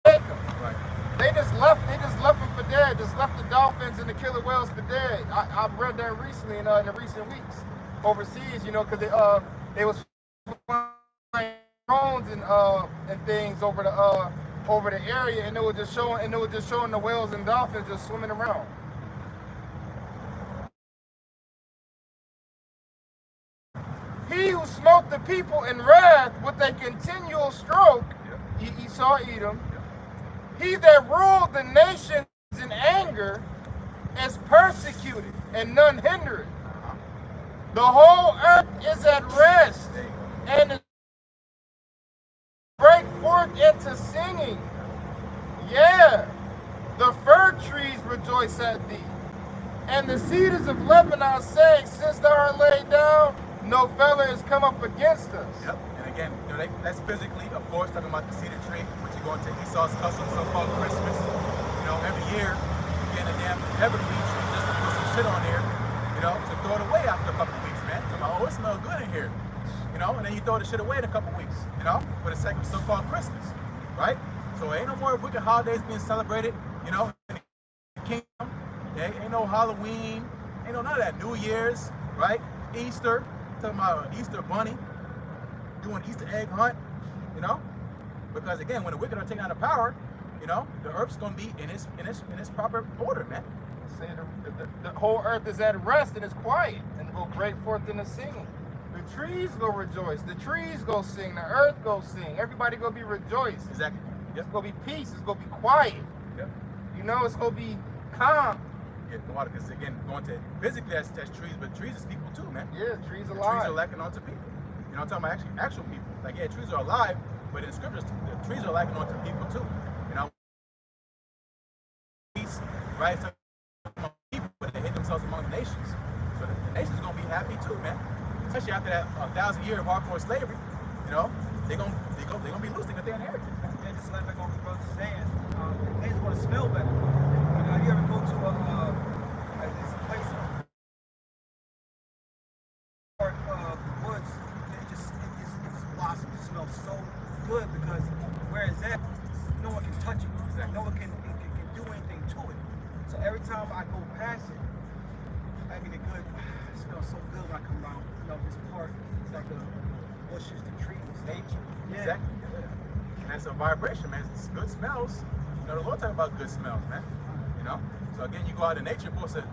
take them? Right. They just left them for dead. Just left the dolphins and the killer whales for dead. I've read that recently in the recent weeks overseas. You know, because they was flying drones and things over the area, and it was just showing the whales and dolphins just swimming around. He who smote the people in wrath with a continual stroke, Esau, Edom. He that ruled the nations in anger is persecuted, and none hinder it. The whole earth is at rest, and it break forth into singing. Yeah, the fir trees rejoice at thee, and the cedars of Lebanon say, since thou art laid down, no fella has come up against us. Yep. And again, you know, that's physically, of course, talking about the cedar tree, which you go into Esau's custom, so-called Christmas. You know, every year, get in the damn Everglades just to put some shit on there, you know, to throw it away after a couple of weeks, man. So oh, it smells good in here, you know, and then you throw the shit away in a couple of weeks, you know, for the sake of so-called Christmas, right? So ain't no more wicked holidays being celebrated, you know, in the kingdom. Ain't no Halloween, ain't no none of that. New Year's, right? Easter, talking about Easter bunny, doing Easter egg hunt, you know, because again, when the wicked are taken out of power, you know, the earth's gonna be in its proper order, man. Say the whole earth is at rest and it's quiet, and it will break forth in the singing. The trees go rejoice, the trees go sing, the earth go sing. Everybody gonna be rejoiced. Exactly. Yep. It's gonna be peace. It's gonna be quiet. Yep. You know, it's gonna be calm. Yeah, because again, going to physically that's trees, but trees is people too, man. Yeah, trees are The alive. trees are lacking onto people. You know, I'm talking about actual people. Like, yeah, trees are alive, but in the scriptures, the trees are lacking onto people too. You know, right? So people that hit themselves among the nations. So the nations are gonna be happy too, man. Especially after that 1,000 years of hardcore slavery. You know, they're gonna be loose. They got their inheritance. Yeah, just like what the brother's saying, things are gonna smell better. You know, you ever go to this place or the woods, it just blossoms. It smells so good because where it's at, no one can touch it. No one can do anything to it. So every time I go past it, I get a good. It smells so good when I come around. You know, this part, it's like the bushes, the trees, nature. Yeah. Exactly. Yeah. And that's a vibration, man. It's good smells. You know, the Lord talking about good smells, man. You know. So again, you go out in nature, supposed to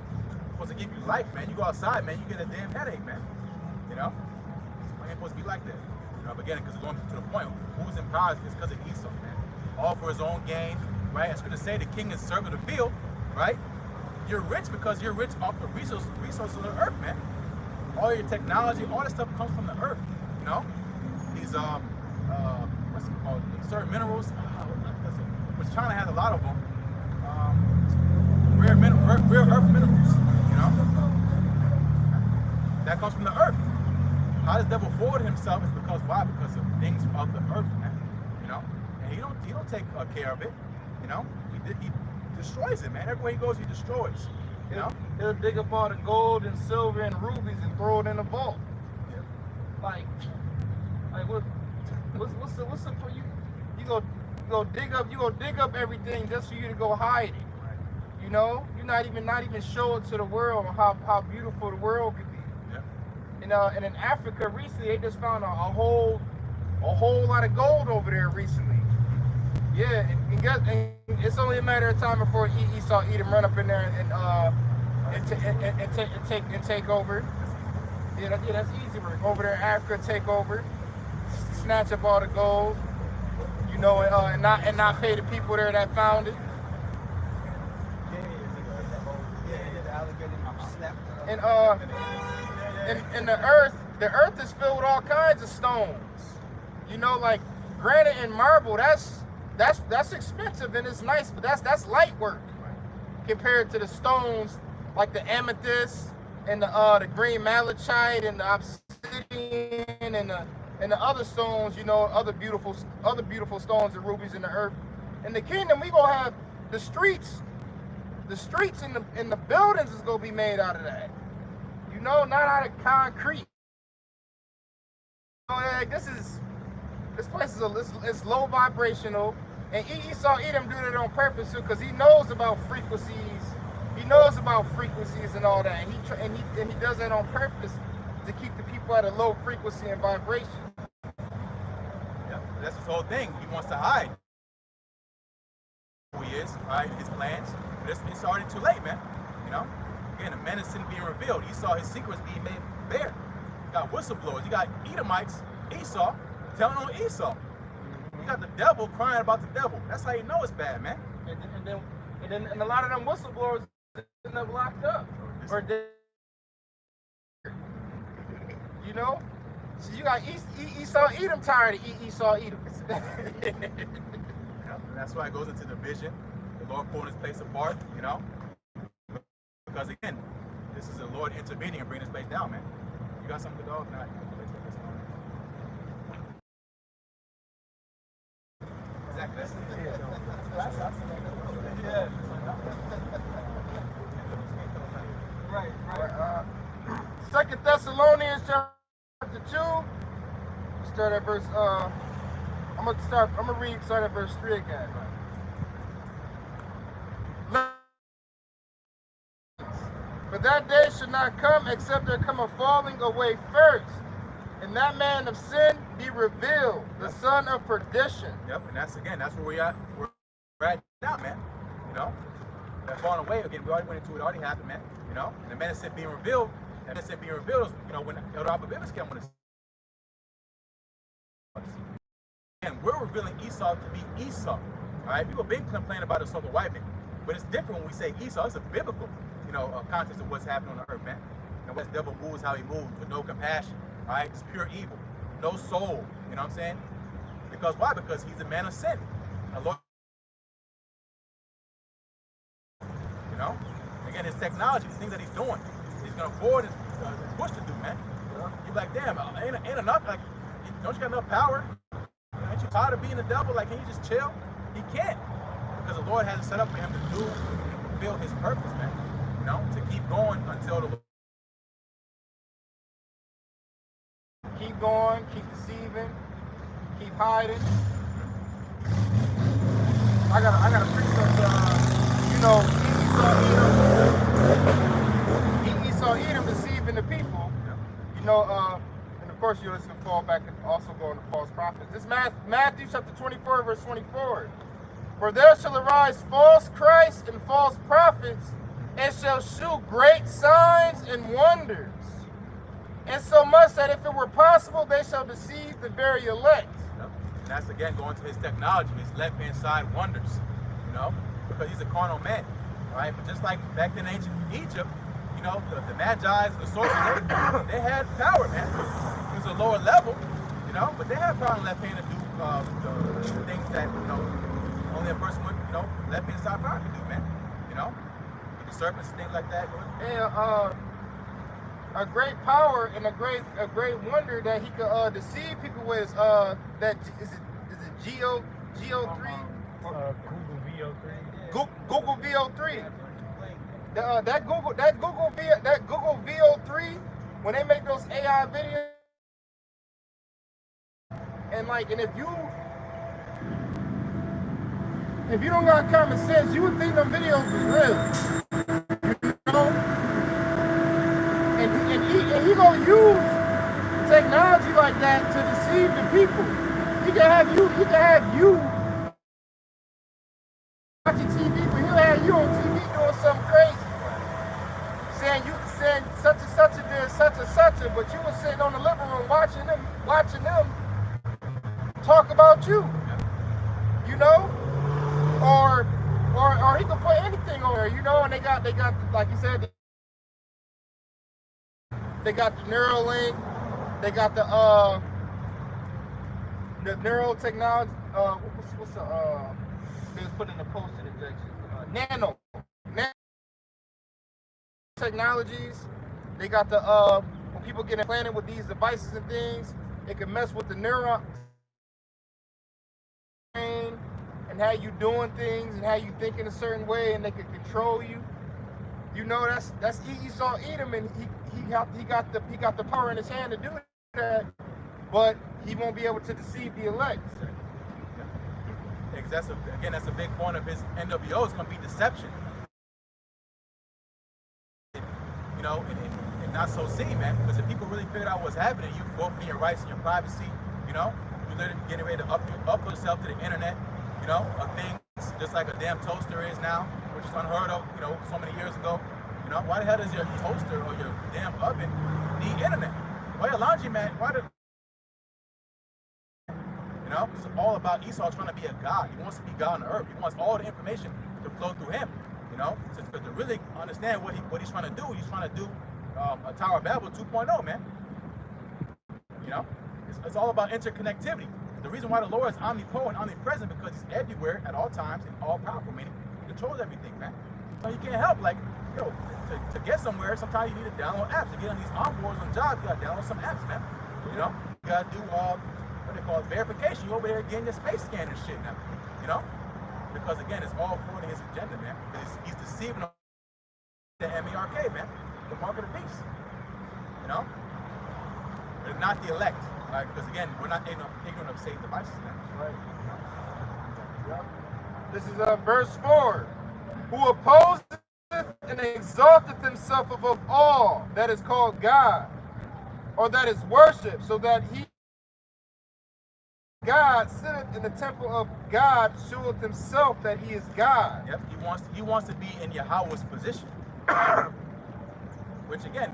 give you life, man. You go outside, man, you get a damn headache, man. You know. It ain't supposed to be like that. You know, but again, because it's going to the point, who's in power is because of Esau, man. All for his own gain, right? It's going to say the king is servant of the field, right? You're rich because you're rich off the resources of the earth, man. All your technology, all this stuff comes from the earth, you know? These, what's it called? Certain minerals, which China has a lot of them. Rare earth minerals, you know? That comes from the earth. How does the devil forward himself is because why? Because of things of the earth, man. You know? And he don't take care of it, you know? He destroys it, man. Everywhere he goes, he destroys. You know? He'll dig up all the gold and silver and rubies and throw it in a vault. Yeah. Like what's the for you? You go dig up everything just for you to go hide it. Right. You know, you're not even show it to the world how beautiful the world could be. Yeah. And in Africa recently, they just found a whole lot of gold over there recently. Yeah, and it's only a matter of time before Esau Edom run up in there and take over. Yeah, that's easy work. Over there in Africa, take over, snatch up all the gold, you know, and not pay the people there that found it. And the earth is filled with all kinds of stones. You know, like granite and marble. That's expensive and it's nice, but that's light work compared to the stones like the amethyst and the green malachite and the obsidian and the other stones, you know, other beautiful stones and rubies in the earth. In the kingdom, we gonna have the streets and the buildings is gonna be made out of that. You know, not out of concrete. So, like, this place is low vibrational, and Esau Edom do it on purpose too, because he knows about frequencies. He knows about frequencies and all that, and he does that on purpose to keep the people at a low frequency and vibration. Yeah, that's his whole thing. He wants to hide who he is, right? His plans. But it's already too late, man. You know. Again, the menace isn't being revealed. He saw his secrets being made bare. You got whistleblowers. You got Edomites, Esau, telling on Esau. You got the devil crying about the devil. That's how you know it's bad, man. And a lot of them whistleblowers end up locked up or dead. You know, so you got Esau Edom tired of Esau Edom. That's why it goes into the vision. The Lord pulling his place apart. You know. Because again, this is the Lord intervening and bringing this place down, man. You got something to go? Not. Exactly. Yeah. 2 Thessalonians chapter 2. Start at verse I'm gonna read start at verse 3 again. For that day should not come except there come a falling away first, and that man of sin be revealed, the son of perdition. Yep, and that's where we're at now, man. You know, that falling away again. We already went into it. Already happened, man. You know, and the man of sin being revealed. That man of sin being revealed is, you know, when Elder Abibius came on this. And we're revealing Esau to be Esau. All right, people have been complaining about the so-called white man, but it's different when we say Esau. It's a biblical, you know, context of what's happening on the earth, man. And what the devil moves, how he moves, with no compassion. All right, it's pure evil, no soul. You know what I'm saying? Because why? Because he's a man of sin. And Lord, you know, again, his technology, the things that he's doing, he's gonna forward his push to do, man. You're like, damn, ain't enough. Like, don't you got enough power? Aren't you tired of being the devil? Like, can you just chill? He can't, because the Lord has it set up for him to do and fulfill his purpose, man. You know, to keep going until the Lord. Keep going, keep deceiving, keep hiding. I gotta precept, you know, Esau Edom deceiving the people. You know, and of course you're just gonna fall back and also go into false prophets. This Matthew chapter 24, verse 24. For there shall arise false Christs and false prophets, and shall shew great signs and wonders. And so much that if it were possible, they shall deceive the very elect. Yep. And that's again going to his technology, his left-hand side wonders, you know, because he's a carnal man, right? But just like back in ancient Egypt, you know, the Magi's, the sorcerers, they had power, man. It was a lower level, you know, but they had power in left hand to do the things that, you know, only a person with, you know, left-hand side power can do, man. You know, with the serpents and things like that. And a great power and a great wonder that he could deceive people with that is it GO3? Google VO3. That Google VO3, when they make those AI videos, and if you don't got common sense, you would think them videos was real. You know? And he gonna use technology like that to deceive the people. He can have you watching TV, but he'll have you on TV doing something crazy. Saying such and such did such and such, but you were sitting on the living room watching them talk about you. You know? Or he can put anything on there, you know, and they got like you said, they got the Neuralink, they got the neural technology, what's the they was put in the posted injection, nano technologies. They got the when people get implanted with these devices and things, it can mess with the neuron and how you doing things and how you think in a certain way, and they can control you. You know, that's Esau Edom, and he got the power in his hand to do that, but he won't be able to deceive the elect. Because that's a big point of his NWO is going to be deception. You know, and not so seen, man. Because if people really figured out what's happening, you forfeiting your rights and your privacy. You know, you're literally getting ready to upload yourself to the internet. You know, of things just like a damn toaster is now, which is unheard of, you know, so many years ago. You know, why the hell does your toaster or your damn oven need internet? Why your laundromat? You know, it's all about Esau trying to be a god. He wants to be God on the earth. He wants all the information to flow through him. You know, to really understand what he's trying to do. He's trying to do a Tower of Babel 2.0, man. You know, it's all about interconnectivity. The reason why the Lord is omnipotent, omnipresent, because he's everywhere at all times and all powerful, meaning he controls everything, man. So you can't help, like, yo, to get somewhere, sometimes you need to download apps. To get on these onboards on jobs, you gotta download some apps, man. You know, you gotta do what they call verification. You over there getting your space scan and shit now. You know, because again, it's all for his agenda, man. Because he's deceiving the MERK, man, the mark of the beast. you know? They're not the elect, right? Because again, we're not ignorant of Satan's devices, man. Right. Yep. This is verse 4. Who opposeth and exalteth himself above all that is called God, or that is worshipped, so that he, God, sitteth in the temple of God, showeth himself that he is God. Yep, he wants to be in Yahweh's position. Which again,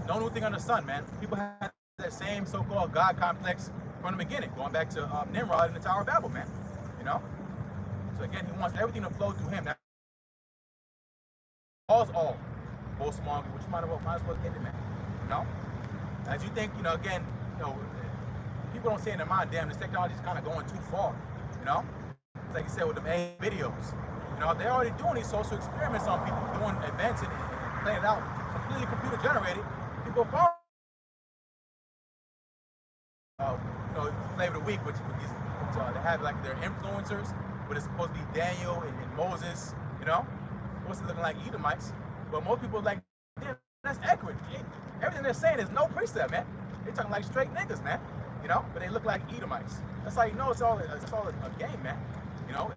no new thing under the sun, man. People have that same so-called God complex from the beginning, going back to Nimrod in the Tower of Babel, man. You know? So again, he wants everything to flow through him. Now, all's all. Both small, which you might as well get it, man. You know? As you think, you know, again, you know, people don't say in their mind, damn, this technology is kind of going too far. You know? It's like you said with them AI videos. You know, they're already doing these social experiments on people, doing events and playing it out completely computer generated. People follow. You know, flavor of the week, which they have like their influencers, but it's supposed to be Daniel and Moses, you know, supposed to look like Edomites. But most people are like, damn, that's accurate. Everything they're saying is no precept, man. They're talking like straight niggas, man. You know, but they look like Edomites. That's how you know it's all a game, man. You know.